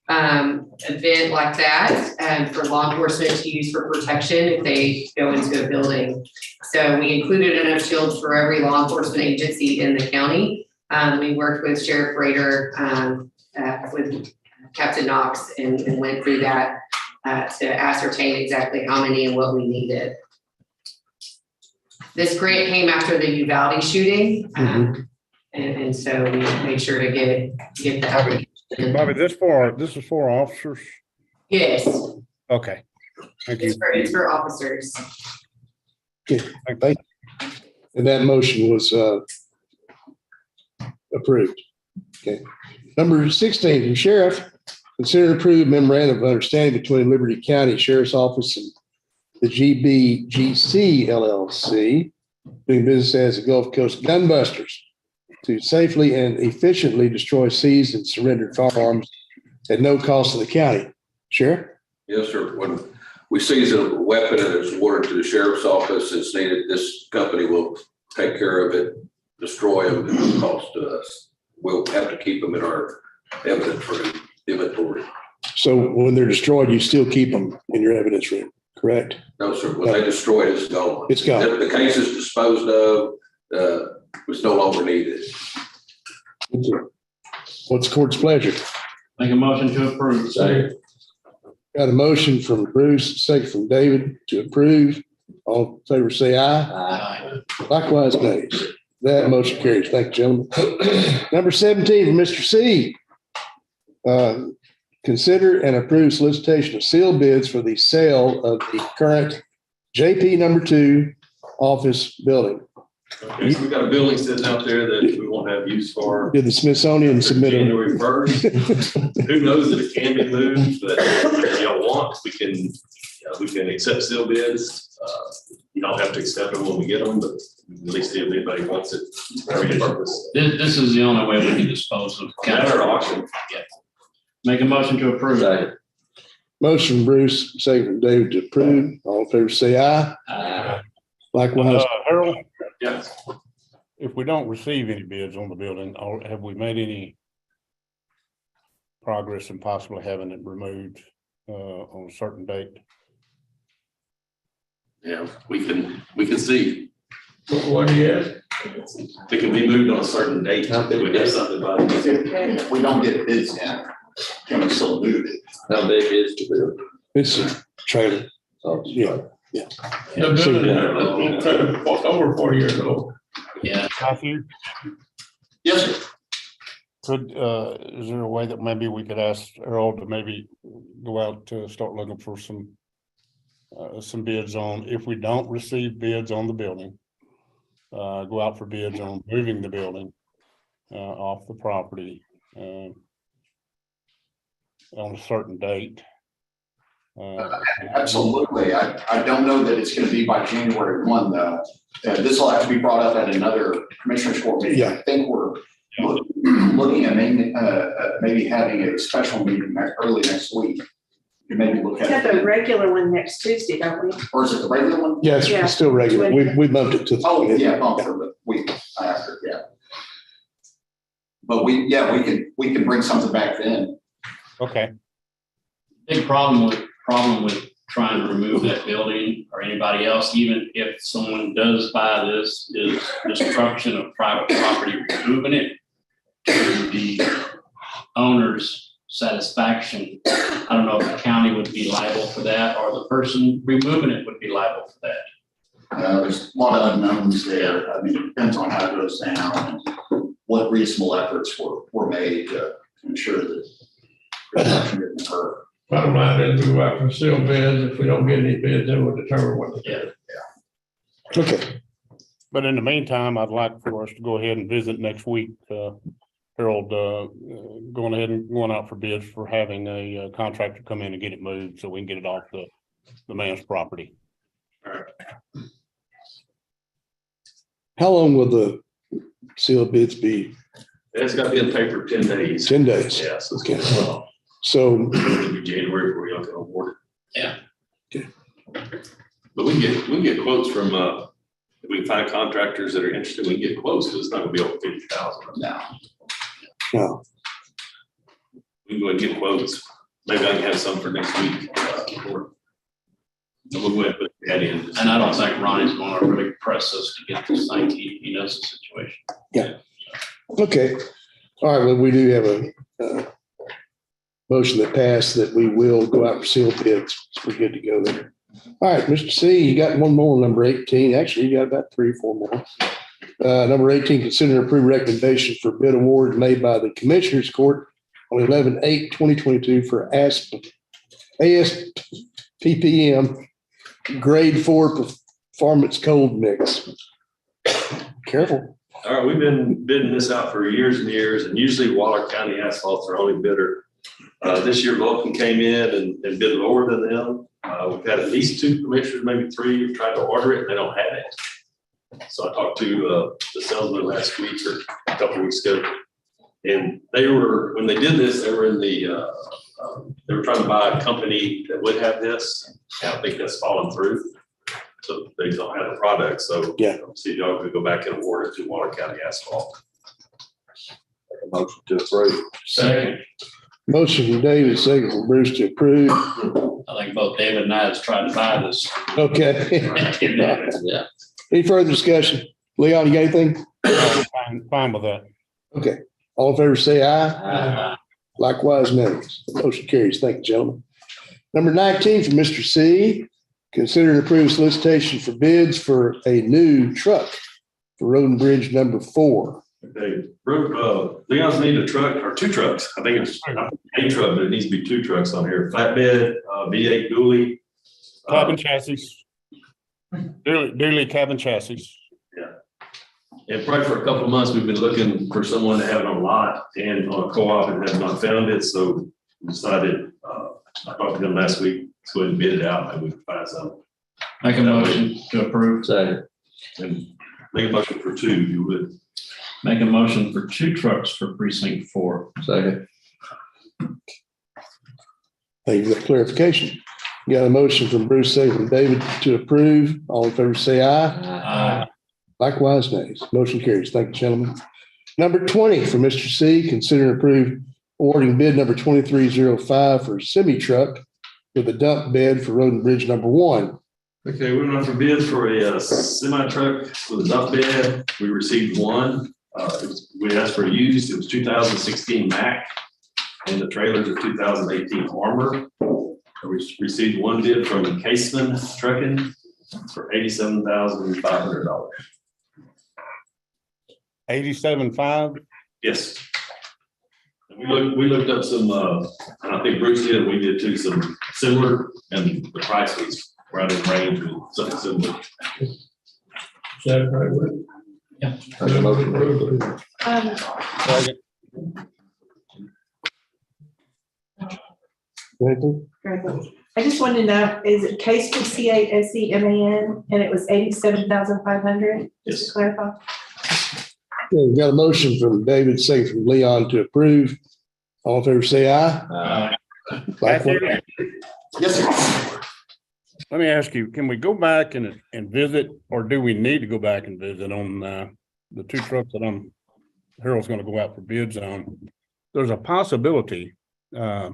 event like that, for law enforcement to use for protection if they go into a building. So we included enough shields for every law enforcement agency in the county. We worked with Sheriff Rader, with Captain Knox and went through that to ascertain exactly how many and what we needed. This grant came after the Uvalde shooting, and so we made sure to get that. Bobby, this is for officers? Yes, Okay. Thank you. it's for officers. Okay, thank you. And that motion was approved. Okay. Number 16, from Sheriff, consider and approve memorandum of understanding between Liberty County Sheriff's Office and the GBGC LLC, doing business as the Gulf Coast Gunbusters, to safely and efficiently destroy seized and surrendered firearms at no cost to the county. Sheriff? Yes, sir. When we seize a weapon and it's awarded to the sheriff's office, it's needed, this company will take care of it, destroy them, at no cost to us. We'll have to keep them in our evidence room inventory. So when they're destroyed, you still keep them in your evidence room, correct? No, sir. When they destroy it, it's gone. It's gone. The case is disposed of, it's no longer needed. What's the court's pleasure? Make a motion to approve. Got a motion from Bruce, a second from David to approve. All in favor, say aye. Aye. Likewise, nays. That motion carries. Thank you, gentlemen. Number 17 from Mr. C. Consider and approve solicitation of sealed bids for the sale of the current JP number 2 office building. Okay, so we've got a building sitting out there that we won't have use for. Did the Smithsonian submit it? January 1st. Who knows if it can be moved, but if y'all want, we can accept seal bids. You don't have to accept them when we get them, but at least if anybody wants it for any purpose. This is the only way we can dispose of. That or auction. Yeah. Make a motion to approve. Motion from Bruce, second from David to approve. All in favor, say aye. Aye. Likewise. Harold, Yes. if we don't receive any bids on the building, or have we made any progress in possibly having it removed on a certain date? Yeah, we can see. What do you have? It can be moved on a certain date. We have something about it. If we don't get bids in, can we still move it? How big is the building? It's a trailer. Yeah. The building is over 40 years old. Yeah. Matthew, Yes, sir. is there a way that maybe we could ask Harold to maybe go out to start looking for some bids on, if we don't receive bids on the building, go out for bids on moving the building off the property on a certain date? Absolutely. I don't know that it's going to be by January 1, though. This will have to be brought up at another commissioners court meeting. Yeah. I think we're looking at maybe having a special meeting early next week. You maybe look We have at the it. regular one next Tuesday, don't we? Or is it the regular one? Yeah, it's still regular. We bumped it to. Oh, yeah, bump for the week after, yeah. But we can bring something back then. Okay. Big problem with trying to remove that building or anybody else, even if someone does buy this, is destruction of private property, removing it to the owner's satisfaction. I don't know if the county would be liable for that or the person removing it would be liable for that. There's a lot of unknowns there. I mean, it depends on how it goes down and what reasonable efforts were made to ensure that production didn't occur. Bottom line is we go out for sealed bids. If we don't get any bids, then we'll determine what to do. Okay. But in the meantime, I'd like for us to go ahead and visit next week, Harold, going out for bids for having a contractor come in and get it moved so we can get it off the man's property. All right. How long will the sealed bids be? It's got to be in the paper 10 days. 10 days. Yeah, so it's Okay. well. So It'll be January before y'all can award it. Yeah. Okay. But we can get quotes from if we can find contractors that are interested, we can get quotes, because it's not gonna be over 50,000. No. No. We can go and get quotes. Maybe I can have some for next week. We'll go ahead and put that in. And I don't think Ronnie's going to really press us to get this thing. He knows the situation. Yeah. Okay. All right. Well, we do have a motion that passed that we will go out for sealed bids. So we're good to go there. All right, Mr. C, you got one more, number 18. Actually, you got about 3 or 4 more. Number 18, consider and approve recommendation for bid award made by the Commissioners Court on 11/8/2022 for ASPPM grade 4 performance cold mix. Careful. All right, we've been bidding this out for years and years, and usually Waller County asphalt's our only bidder. This year Vulcan came in and bid lower than them. We've had at least 2 commissioners, maybe 3, who've tried to order it and they don't have it. So I talked to the salesman last week or a couple of weeks ago. And they were, when they did this, they were in the, they were trying to buy a company that would have this. I think that's fallen through. So they don't have the product. So yeah, see, y'all could go back and award it to Waller County Asphalt. Make a motion to approve. Second. Motion from David, second from Bruce to approve. I think both David and I has tried to buy this. Okay. Yeah. Any further discussion? Leon, you got anything? Fine with that. Okay. All in favor, say aye. Likewise, nays. Motion carries. Thank you, gentlemen. Number 19 from Mr. C. Consider and approve solicitation for bids for a new truck for Road and Bridge number 4. Okay, Leon's need a truck or 2 trucks. I think it's a truck, but it needs to be 2 trucks on here. Flatbed, V8 dually. Cabin chassis. Dually cabin chassis. Yeah. And probably for a couple of months, we've been looking for someone to have it on a lot and on a co-op and have not found it. So we decided, I talked to them last week, let's go ahead and bid it out and we can find some. Make a motion to approve. Second. And make a motion for 2, if you would. Make a motion for 2 trucks for precinct 4. Second. Thank you for the clarification. You got a motion from Bruce, second from David to approve. All in favor, say aye. Aye. Likewise, nays. Motion carries. Thank you, gentlemen. Number 20 for Mr. C. Consider and approve awarding bid number 2305 for semi-truck with a dump bed for Road and Bridge number 1. Okay, we went out for bids for a semi truck with a dump bed. We received 1. We asked for a used. It was 2016 Mack, and the trailers are 2018 Armor. We received 1 bid from Caseman Trucking for $87,500. 87.5. Yes. And we looked up some, and I think Bruce did. We did too, some similar, and the price was right in range with something similar. Is that right? Yeah. I just wanted to know, is it case for CASEMAN and it was 87,500? Yes. Just to clarify. Okay, we got a motion from David, second from Leon to approve. All in favor, say aye. Likewise. Yes, sir. Let me ask you, can we go back and visit, or do we need to go back and visit on the 2 trucks that Harold's going to go out for bids on? There's a possibility that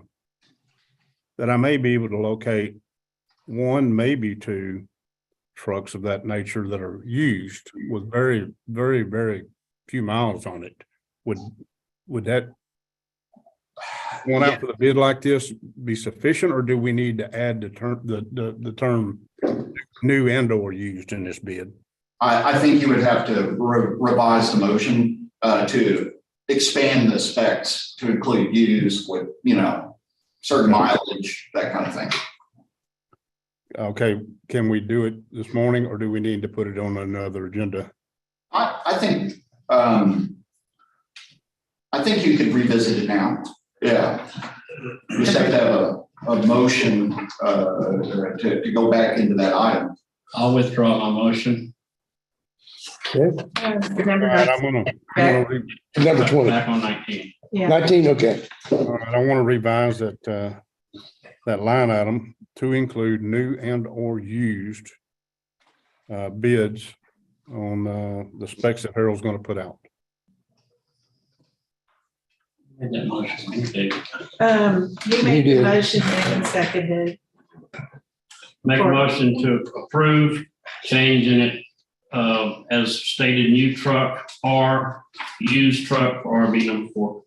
I may be able to locate 1, maybe 2 trucks of that nature that are used with very, very, very few miles on it. Would that one out for the bid like this be sufficient, or do we need to add the term new and or used in this bid? I think you would have to revise the motion to expand the specs to include used with, certain mileage, that kind of thing. Okay, can we do it this morning, or do we need to put it on another agenda? I think you could revisit it now. Yeah. You just have to have a motion to go back into that item. I'll withdraw my motion. Okay. All right, I'm gonna Number 20. Back on 19. Yeah. 19, okay. All right, I want to revise that line item to include new and or used bids on the specs that Harold's gonna put out. Made that motion, Dave. You made the did. motion and seconded. Make a motion to approve changing it, as stated, new truck or used truck for RV number 4.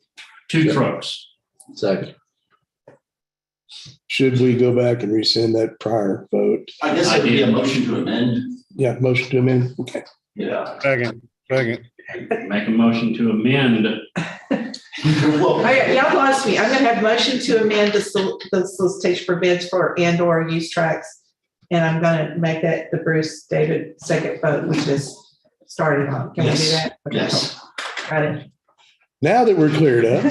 2 trucks. Second. Should we go back and rescind that prior vote? I guess it would be a motion to amend. Yeah, motion to amend. Okay. Yeah. Second. Make a motion to amend. Well, Y'all lost me. I'm gonna have motion to amend the solicitation for bids for and/or used tracks. And I'm gonna make that the Bruce David second vote, we just started on. Can we do that? Okay. Yes. Got it. Now that we're cleared up,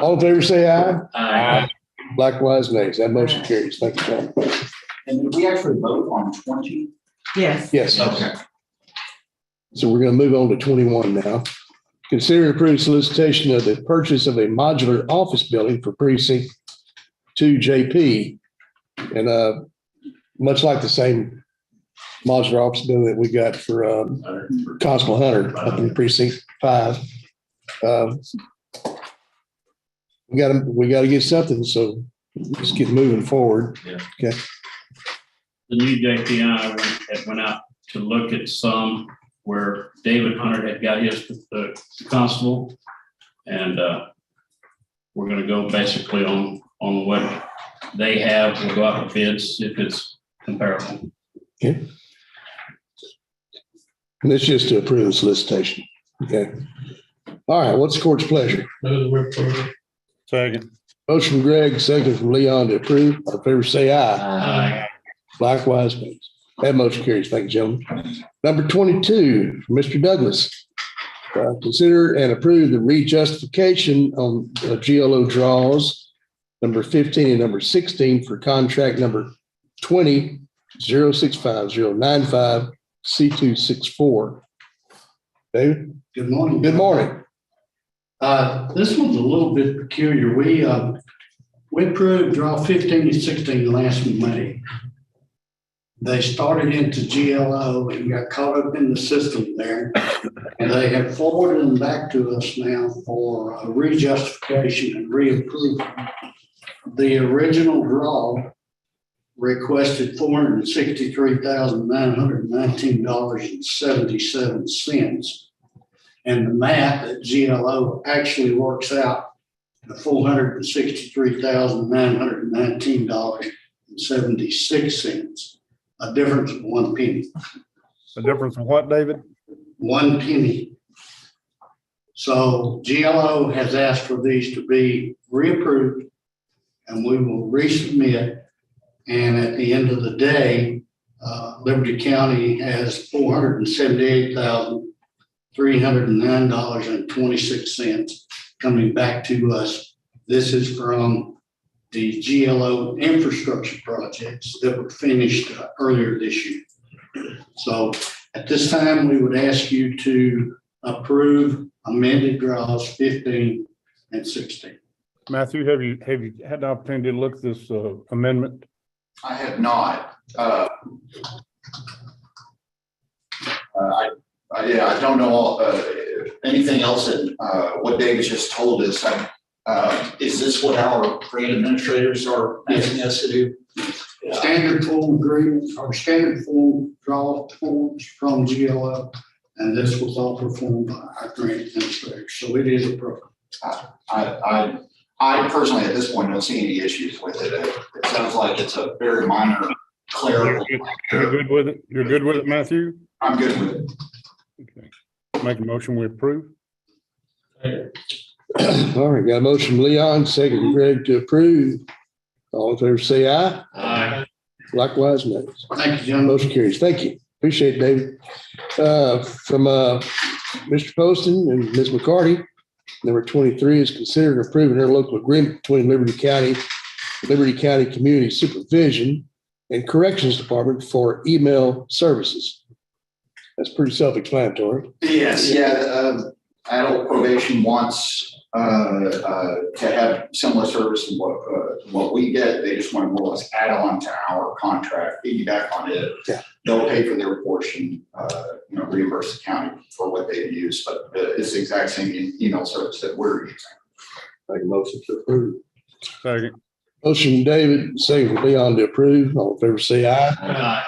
all in favor say aye. Aye. Likewise, nays. That motion carries. Thank you, John. And did we actually vote on 20? Yes. Yes. Okay. So we're going to move on to 21 now. Consider and approve solicitation of the purchase of a modular office building for precinct 2 JP. And much like the same modular office building that we got for Constable Hunter up in precinct 5. We got to get something, so let's get moving forward. Yeah. Okay. The new JPI went out to look at some where David Hunter had got his the constable. And we're gonna go basically on what they have. We'll go out for bids if it's comparable. Okay. And it's just to approve the solicitation. Okay. All right, what's the court's pleasure? Second. Motion from Greg, second from Leon to approve. All in favor say aye. Aye. Likewise, nays. That motion carries. Thank you, gentlemen. Number 22, from Mr. Douglas. Consider and approve the rejustification on GLO draws number 15 and number 16 for contract number 20-065095 C264. David? Good morning. Good morning. This one's a little bit peculiar. We approved draw 15 and 16 last May. They started into GLO and got caught up in the system there. And they have forwarded them back to us now for a rejustification and reapproval. The original draw requested $463,919.77. And the math at GLO actually works out to $463,919.76. A difference of 1 penny. A difference of what, David? 1 penny. So GLO has asked for these to be reapproved and we will resubmit. And at the end of the day, Liberty County has $478,309.26 coming back to us. This is from the GLO infrastructure projects that were finished earlier this year. So at this time, we would ask you to approve amended draws 15 and 16. Matthew, have you had the opportunity to look at this amendment? I have not. I don't know anything else than what David just told us. Is this what our grant administrators are asking us to do? Standard form agreements or standard form draw forms from GLO, and this was all performed by our grant administrators. So it is appropriate. I personally, at this point, don't see any issues with it. It sounds like it's a very minor clerical. You're good with it? You're good with it, Matthew? I'm good with it. Okay. Make a motion, we approve. All right, got a motion from Leon, second from Greg to approve. All in favor say aye. Aye. Likewise, nays. Thank you, gentlemen. Motion carries. Thank you. Appreciate it, David. From Mr. Poston and Ms. McCarty, number 23 is considered approving interlocal agreement between Liberty County Community Supervision and Corrections Department for email services. That's pretty self-explanatory. Yes, yeah. adult probation wants to have similar service to what we get. They just want to more or less add on to our contract, piggyback on it. Yeah. They'll pay for their portion, reimburse the county for what they've used, but it's the exact same email service that we're using. Make a motion to approve. Second. Motion David, second from Leon to approve. All in favor, say aye. Aye.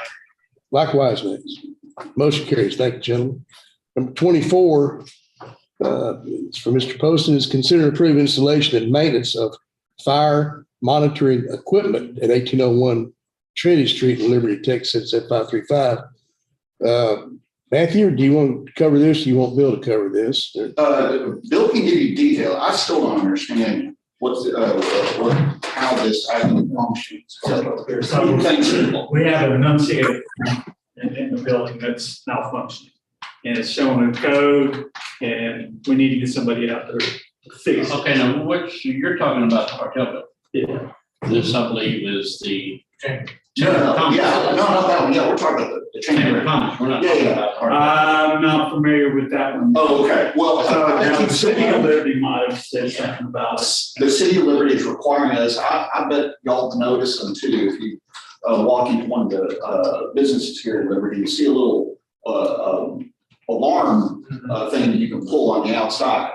Likewise, nays. Motion carries. Thank you, gentlemen. Number 24, it's for Mr. Poston, is consider approving installation and maintenance of fire monitoring equipment at 1801 Trinity Street in Liberty, Texas at 535. Matthew, do you want to cover this? Do you want Bill to cover this? Bill can give you detail. I still don't understand how this actually functions. So we have an enunciated in the building that's malfunctioning. And it's showing a code and we need to get somebody out there to fix it. Okay, now you're talking about the cartel bill. Yeah. This, I believe, is the. Not that one. Yeah, we're talking about the chamber of commerce. We're not Yeah, talking yeah. about cartel. I'm not familiar with that one. Oh, okay. Well, Now, the city of Liberty might have said something about it. the city of Liberty is requiring us, I bet y'all notice them too, if you walk into one of the businesses here in Liberty, you see a little alarm thing that you can pull on the outside.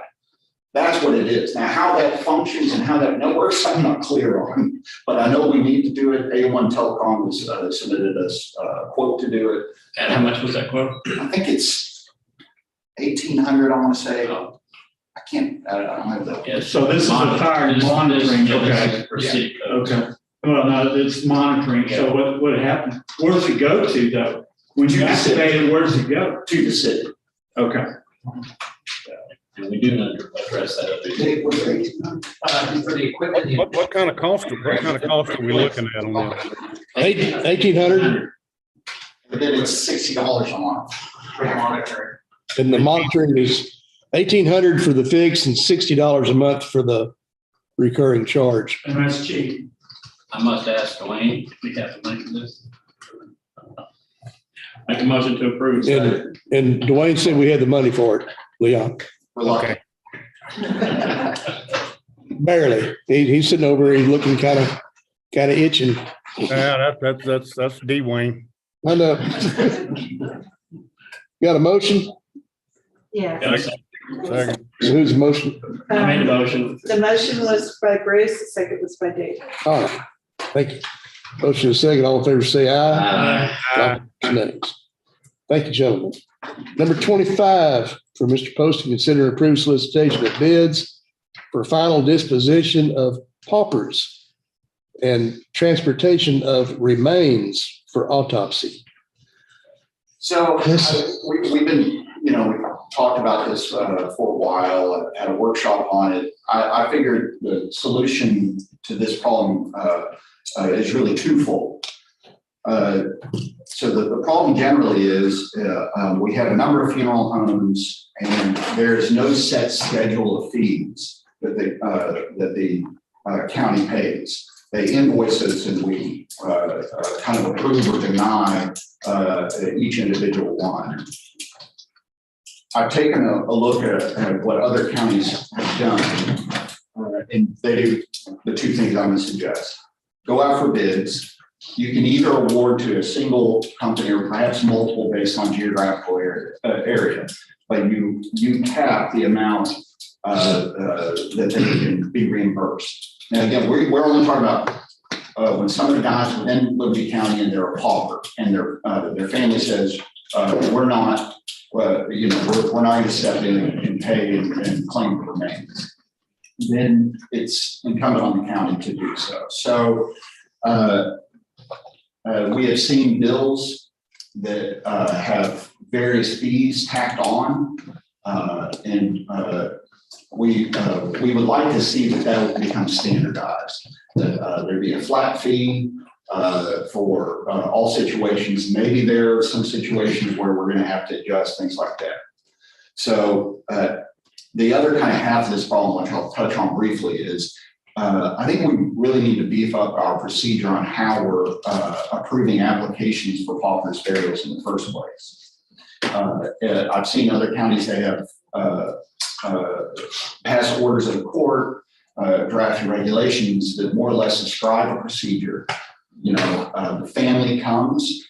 That's what it is. Now, how that functions and how that networks, I'm not clear on, but I know we need to do it. A1 Telecom has submitted us a quote to do it. And how much was that quote? I think it's 1,800, I want to say. I don't have that. Yeah, So this is a fire monitoring, okay. For city code. Okay. Well, no, it's monitoring. So what happened? Where does it go to though? When you activate it, where does it go? To the city. Okay. And we do address that. For the equipment. What kind of cost are we looking at on that? 1,800, But then it's $60 a month. For monitoring. and the monitoring is 1,800 for the fix and $60 a month for the recurring charge. And that's cheap. I must ask Dwayne, if we have to mention this. Make a motion to approve. And Dwayne said we had the money for it, Leon. We're lucky. Barely. He's sitting over, he's looking kind of itching. Yeah, that's Dwayne. I know. Got a motion? Yeah. Second. Who's the motion? I made a motion. The motion was by Bruce, the second was by Dave. All right, thank you. Motion is second. All in favor, say aye. Aye. Nays. Thank you, gentlemen. Number 25, for Mr. Post to consider and approve solicitation of bids for final disposition of paupers and transportation of remains for autopsy. So we've been, we've talked about this for a while, had a workshop on it. I figured the solution to this problem is really twofold. So the problem generally is we have a number of funeral homes and there's no set schedule of fees that the county pays. They invoice us and we kind of approve or deny each individual one. I've taken a look at what other counties have done, and they do the two things I'm going to suggest. Go out for bids. You can either award to a single company or perhaps multiple based on geographical area, but you cap the amount that they can be reimbursed. Now, again, we're only talking about when somebody dies within Liberty County and they're a pauper and their family says, we're not going to step in and pay and claim for remains. Then it's incumbent on the county to do so. So we have seen bills that have various fees tacked on, and we would like to see that would become standardized. That there be a flat fee for all situations. Maybe there are some situations where we're going to have to adjust things like that. So the other kind of half of this problem, which I'll touch on briefly, is I think we really need to beef up our procedure on how we're approving applications for paupers burials in the first place. I've seen other counties, they have pass orders of the court, drafting regulations that more or less describe a procedure. You know, the family comes,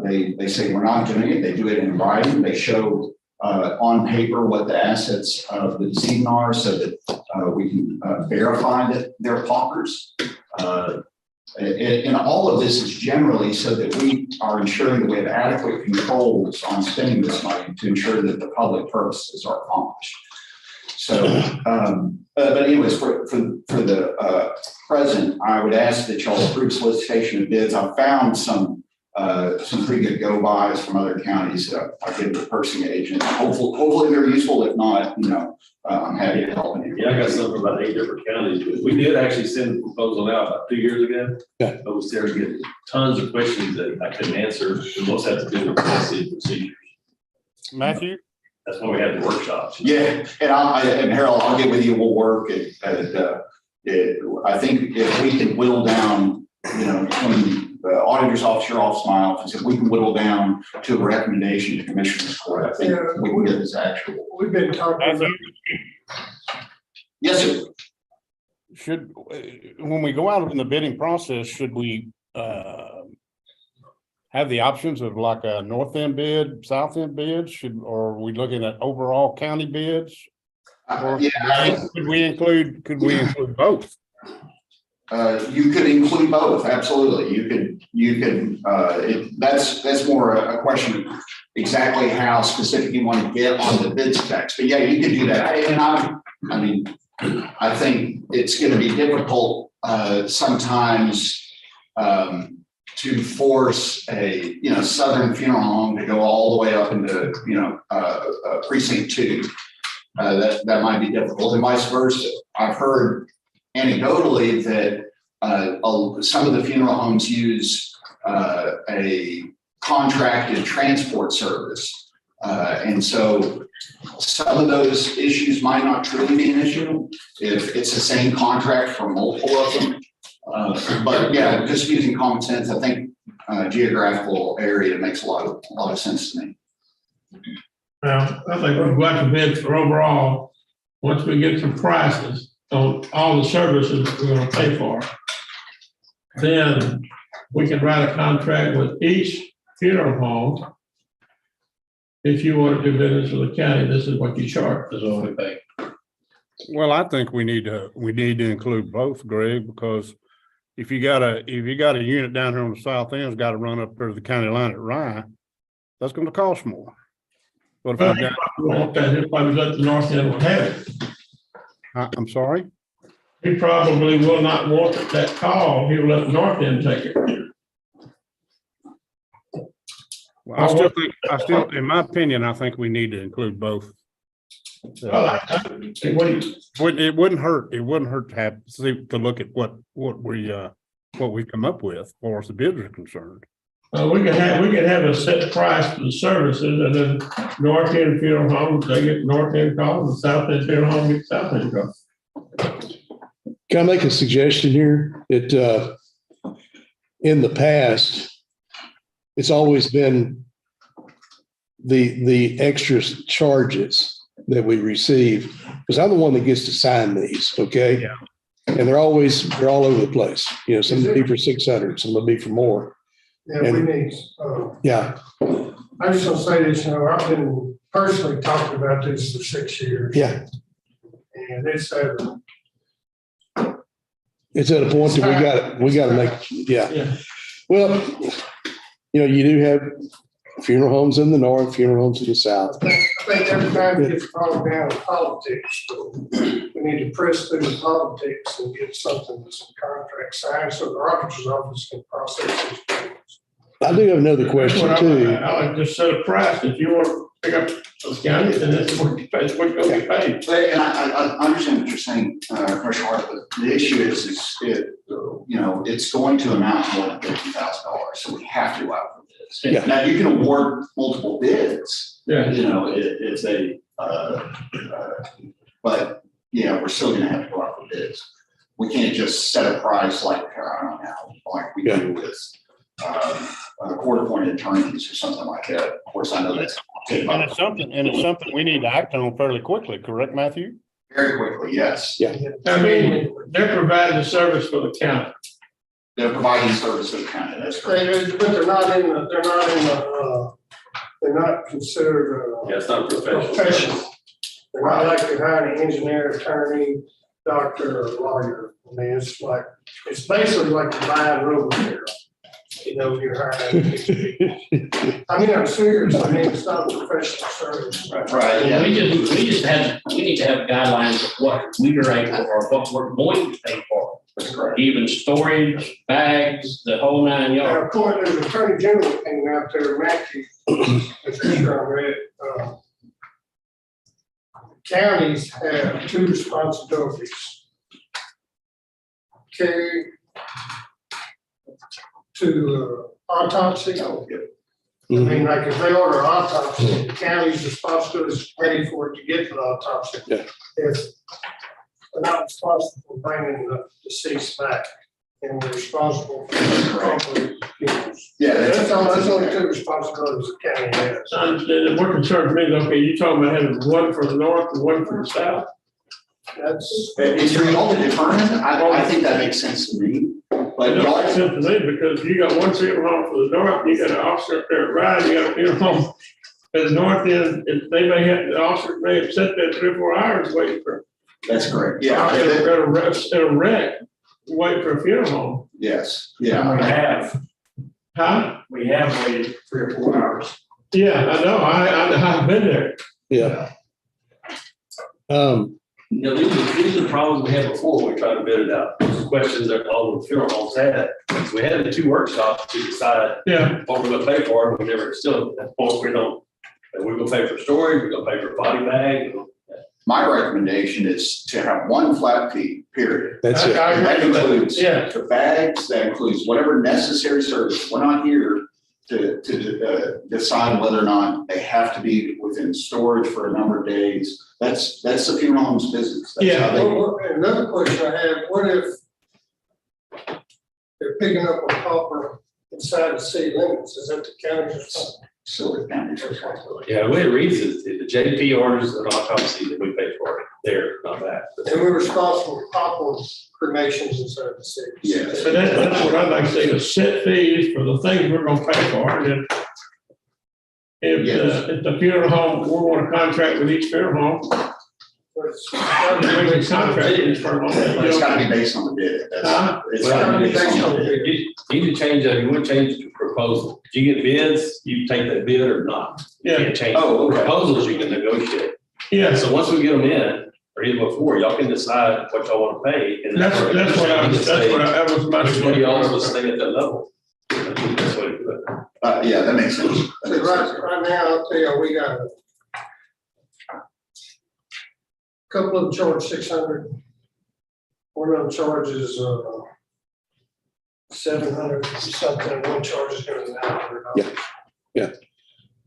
they say, we're not doing it. They do it in writing. They show on paper what the assets of the decedent are so that we can verify that they're paupers. And all of this is generally so that we are ensuring that we have adequate controls on spending this money to ensure that the public purposes are accomplished. So, but anyways, for the present, I would ask that y'all approve solicitation of bids. I found some pretty good go-bys from other counties. I'll give the purchasing agent. Hopefully they're useful. If not, you know, I'm happy to help. Yeah, I got something from about 8 different counties. We did actually send a proposal out about 2 years ago. Yeah. I was there to get tons of questions that I couldn't answer. And most had to do with policy and procedures. Matthew? That's why we had the workshops. Yeah, and Harold, I'll get with you. We'll work at I think if we can whittle down, you know, from the auditor's office, your office, my office, if we can whittle down to a recommendation to Commissioner's Court, I think we can get this actual. We've been talking about. Yes, sir. Should, when we go out in the bidding process, should we have the options of like a north end bid, south end bid? Or are we looking at overall county bids? Or could we include both? You could include both, absolutely. You could, that's more a question of exactly how specific you want to get on the bid specs. But yeah, you could do that. And I think it's going to be difficult sometimes to force a, you know, Southern funeral home to go all the way up into, you know, precinct 2. That might be difficult, and vice versa. I've heard anecdotally that some of the funeral homes use a contracted transport service. And so some of those issues might not truly be an issue if it's the same contract for multiple of them. But yeah, just using common sense, I think geographical area makes a lot of sense to me. Well, I think we'll go out to bid for overall, once we get some prices on all the services that we're gonna pay for, then we can write a contract with each funeral home. If you want to do business with the county, this is what you charge, this is what we pay. Well, I think we need to include both, Greg, because if you got a unit down here on the south end, it's got to run up to the county line at Rye, that's going to cost more. But if He probably let the north end will have it. I'm sorry? He probably will not want that call, he'll let the north end take it. Well, I still, in my opinion, I think we need to include both. It wouldn't hurt. It wouldn't hurt to look at what we come up with as far as the bids are concerned. We could have a set price for the services, and then north end funeral homes, they get north end calls, and south end funeral home gets south end calls. Can I make a suggestion here? That in the past, it's always been the extra charges that we receive, because I'm the one that gets to sign these, okay? Yeah. And they're all over the place. You know, some will be for 600, some will be for more. Yeah, we need. Yeah. I just want to say this, you know, I've been personally talking about this for 6 years. Yeah. And it's at a point that we got to make, yeah. Well, you know, you do have funeral homes in the north, funeral homes in the south. I think every time it gets bogged down in politics, we need to press through the politics and get something with some contract signed so the auditor's office can process these payments. I do have another question too. I like to set a price. If you want to pick up those counties, then this is what you pay, it's what you're going to get paid. And I understand what you're saying, Commissioner Hart, but the issue is you know, it's going to amount more than $50,000, so we have to go out for bids. Yeah. Now, you can award multiple bids, yeah. You know, if they, but yeah, we're still going to have to go out for bids. We can't just set a price like, I don't know, like we do with court-appointed attorneys or something like that, course, I know that's. And it's something we need to act on fairly quickly, correct, Matthew? Very quickly, yes. Yeah. I mean, they're providing a service for the county. They're providing service to the county, that's correct. But they're not considered, Yeah, it's not professional. professional. They're not like you're hiring an engineer, attorney, doctor, or lawyer. I mean, it's basically like you're buying road repair. You know, you're hiring. I mean, I'm serious. I mean, it's not a professional service. Right, yeah. We need to have guidelines of what we are able or what we're going to pay for. That's correct. Even storage, bags, the whole nine Now, yards. of course, there's an attorney general opinion out there, Matthew, if you're sure I read, counties have two responsibilities. Okay. To autopsy. I mean, like if they order autopsy, the county's responsibility is to pay for it to get to the autopsy. Yeah. If they're not responsible for bringing the deceased back, and we're responsible for properly funerals. Yeah, That's only two responsibilities the county has. I understand that. What concerns me, okay, you talking about having one for the north and one for the south? That's. It's all determined. I think that makes sense to me. But It makes sense to me because you got one funeral home for the north, you got an officer up there at Ride, you got a funeral home at the north end, and they may have, the officer may have sat there 3 or 4 hours waiting for. that's correct. Yeah. At a wreck, waiting for a funeral home. Yes, yeah. We have. Huh? We have waited 3 or 4 hours. Yeah, I know, I've been there. Yeah. You know, these are the problems we had before. We tried to bid it out. Those are questions that all the funeral homes had. So we had the 2 workshops to decide what we're gonna pay for, and we never still, at that point, we don't, we're gonna pay for storage, we're gonna pay for body bag. My recommendation is to have one flat fee, period. That's it. And that includes Yeah. the bags, that includes whatever necessary service. We're not here to decide whether or not they have to be within storage for a number of days. That's the funeral home's business. That's how they- Another question I have, what if they're picking up a pauper inside the city limits? Is that the county's responsibility? Still the county's responsibility. Yeah, the way it reads is if the JP orders an autopsy, then we pay for it. There, not that. And we're responsible for pauper cremations inside the city. Yes. So that's what I'd like to say, the set fees for the things we're gonna pay for, and then if the funeral home, we're gonna contract with each funeral home. But it's Contract with each funeral home. But it's gotta be based on the bid. It's gotta be based on the bid. You need to change that, you would change it to proposal. If you get bids, you take that bid or not. You can't change. Oh, okay. Proposals, you can negotiate. Yeah, So once we get them in, or even before, y'all can decide what y'all want to pay. And that was my. Everybody else will stay at that level. That's what it is. Yeah, that makes sense. That makes sense. Right now, I'll tell you, we got a couple of them charge 600. One of them charges 700 something. One charges going to $900. Yeah.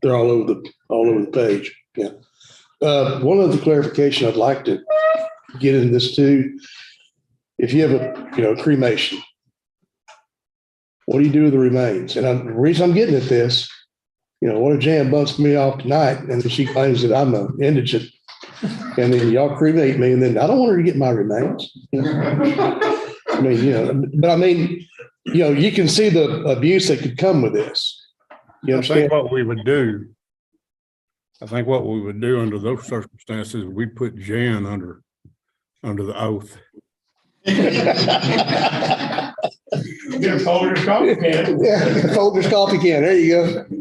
They're all over the page. Yeah. One other clarification I'd like to get in this too. If you have a cremation, what do you do with the remains? And the reason I'm getting at this, what if Jan busts me off tonight and then she claims that I'm an indigent and then y'all cremate me and then I don't want her to get my remains. I mean, you can see the abuse that could come with this. You understand? I think what we would do under those circumstances, we put Jan under the oath. Get a Folgers coffee can. Yeah, Folgers coffee can. There you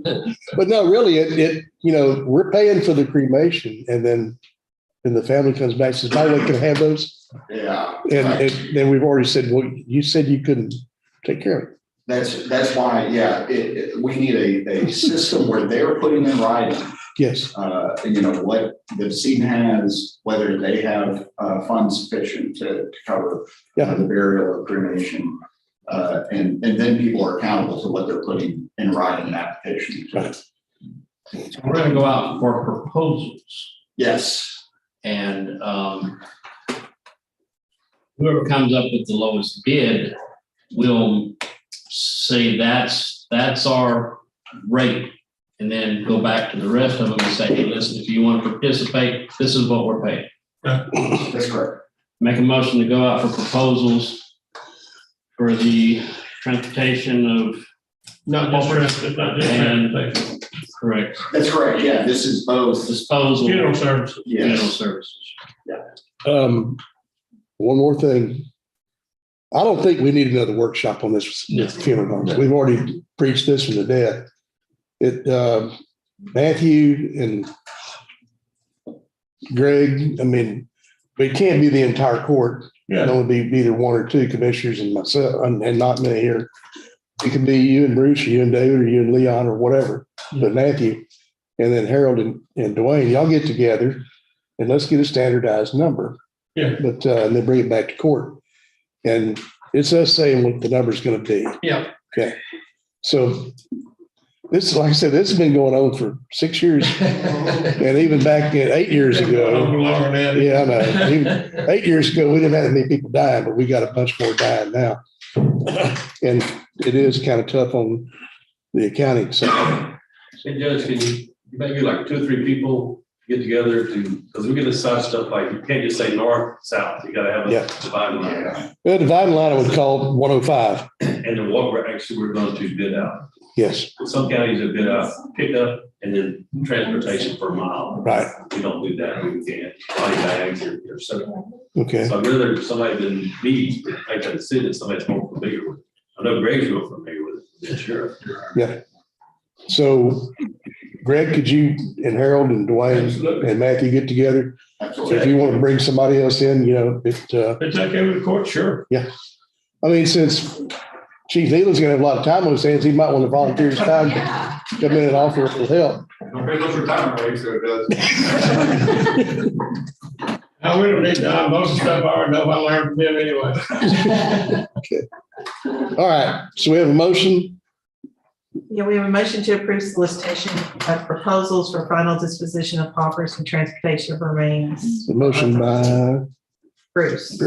go. But no, really, we're paying for the cremation, and then the family comes back and says, "By the way, can I have those?" Yeah. And then we've already said, "Well, you said you couldn't take care of it." That's why, we need a system where they're putting in writing. Yes. What the decedent has, whether they have funds sufficient to cover the burial or cremation. And then people are accountable to what they're putting in writing an application. Right. We're gonna go out for proposals. Yes. And whoever comes up with the lowest bid will say that's our rate and then go back to the rest of them and say, hey, listen, if you want to participate, this is what we're paying. That's correct. Make a motion to go out for proposals for the transportation of. Not just transportation. Correct. That's correct. Yeah, this is both. Disposal. Funeral services. Yes. Funeral services. One more thing. I don't think we need another workshop on this with funeral homes. We've already preached this one to death. Matthew and Greg, I mean, it can't be the entire court. It can only be either one or two commissioners and myself, and not me here. It could be you and Bruce, or you and David, or you and Leon, or whatever, but Matthew, and then Harold and Dwayne, y'all get together and let's get a standardized number. Yeah. But, and then bring it back to court. And it's us saying what the number's gonna be. Yeah. Okay. So this, like I said, this has been going on for 6 years. And even back in 8 years ago. Yeah, I know. Even 8 years ago, we didn't have that many people dying, but we got a bunch more dying now. And it is kind of tough on the accounting side. Hey, Judge, can you maybe like 2 or 3 people get together because we can decide stuff like, you can't just say north, south, you gotta have a dividing line. The dividing line I would call 105. And then what we're going to bid out. Yes. Some counties have bid out pickup and then transportation per mile. Right. We don't do that, we can't, body bags or something. Okay. So I'd rather somebody than me make that decision, somebody's more familiar with it. I know Greg's real familiar with it, yeah, sure. Yeah. So Greg, could you and Harold and Dwayne and Matthew get together? Absolutely. If you want to bring somebody else in, you know, It's okay with the court, sure. Yeah. I mean, since Chief Nealon's gonna have a lot of time on his hands, he might want to volunteer his time to come in and offer a little help. Don't pay much for time, right? So it does. No, we don't need to, most of the stuff I already know, I learned from him anyway. Okay. All right. So we have a motion. Yeah, we have a motion to approve solicitation of proposals for final disposition of paupers and transportation of remains. The motion by Bruce.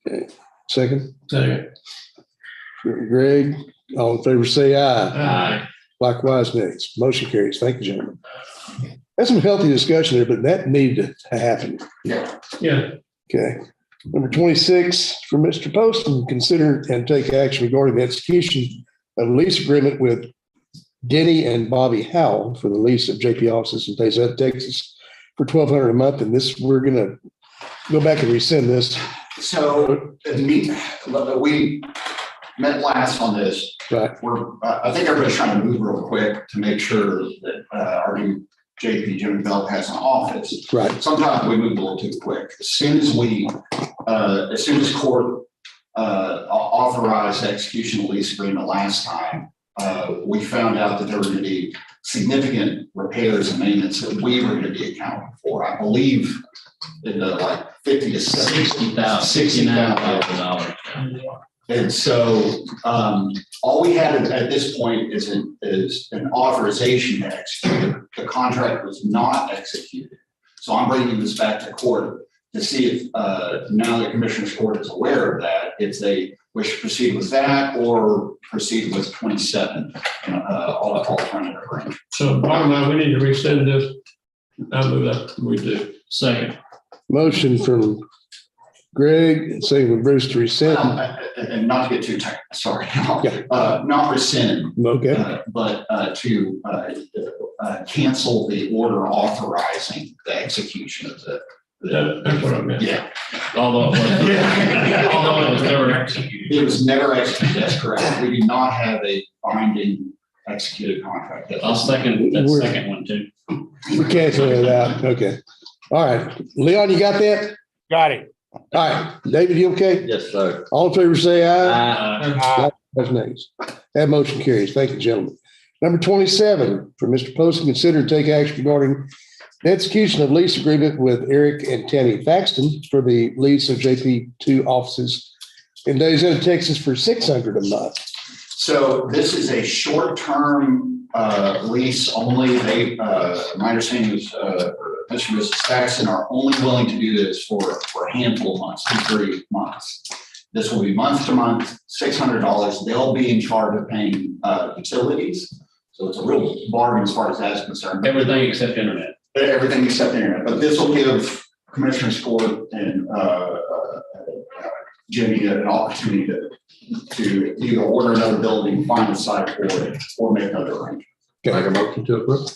Okay. Second. Second. Greg, all in favor, say aye. Aye. Likewise, next. Motion carries. Thank you, gentlemen. That's some healthy discussion there, but that needed to happen. Yeah. Okay. Number 26, for Mr. Poston, consider and take action regarding the execution of a lease agreement with Denny and Bobby Howell for the lease of JP offices in Session, Texas for $1,200 a month. And this, we're going to go back and rescind this. So we met last on this. Right. I think everybody's trying to move real quick to make sure that our new JP Jimmy Belt has an office. Right. Sometimes we move a little too quick. As soon as court authorized the execution of lease agreement last time, we found out that there were going to be significant repairs and maintenance that we were going to be accountable for. I believe in the like $50,000 to $69,000. And so all we had at this point is an authorization to execute. The contract was not executed. So I'm bringing this back to court to see if now the Commissioner's Court is aware of that, if they wish to proceed with that or proceed with 27 alternative range. So bottom line, we need to rescind this. I move that we do. Second. Motion from Greg, second from Bruce to rescind. And not to get too technical, sorry. Yeah. Not rescind. Okay. But to cancel the order authorizing the execution of the. That's what I meant. Yeah. Although it was never executed. It was never executed, that's correct. We do not have a binding executed contract. I'll second that second one too. We cancel it out. Okay. All right. Leon, you got that? Got it. All right. David, you okay? Yes, sir. All in favor, say aye. Aye. That's nays. That motion carries. Thank you, gentlemen. Number 27, for Mr. Poston, consider and take action regarding the execution of lease agreement with Eric and Tammy Faxton for the lease of JP2 offices in Session, Texas for $600 a month. So this is a short-term lease only. They, my understanding is Mr. and Mrs. Faxton are only willing to do this for a handful of months, 2-3 months. This will be month to month, $600. They'll be in charge of paying utilities So it's a real bargain as far as that's concerned. Everything except internet. Everything except internet, but this will give Commissioner Court and Jimmy an opportunity to either order another building, find a site for it, or make another arrangement. Make a motion to approve.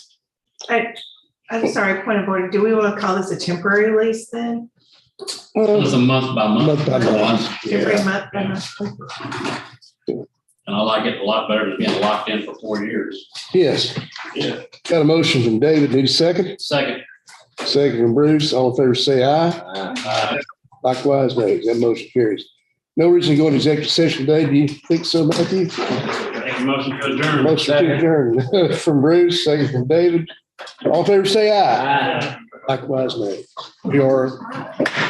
I'm sorry, point of order. Do we want to call this a temporary lease then? It's a month by month. Month by month. Temporary month by month? And I like it a lot better than being locked in for 4 years. Yes. Yeah. Got a motion from David. Need a second? Second. Second from Bruce. All in favor, say aye. Likewise, nay. That motion carries. No reason to go into executive session today. Do you think so, Matthew? Make a motion to adjourn. Motion to adjourn from Bruce, second from David. All in favor, say aye. Likewise, nay. We are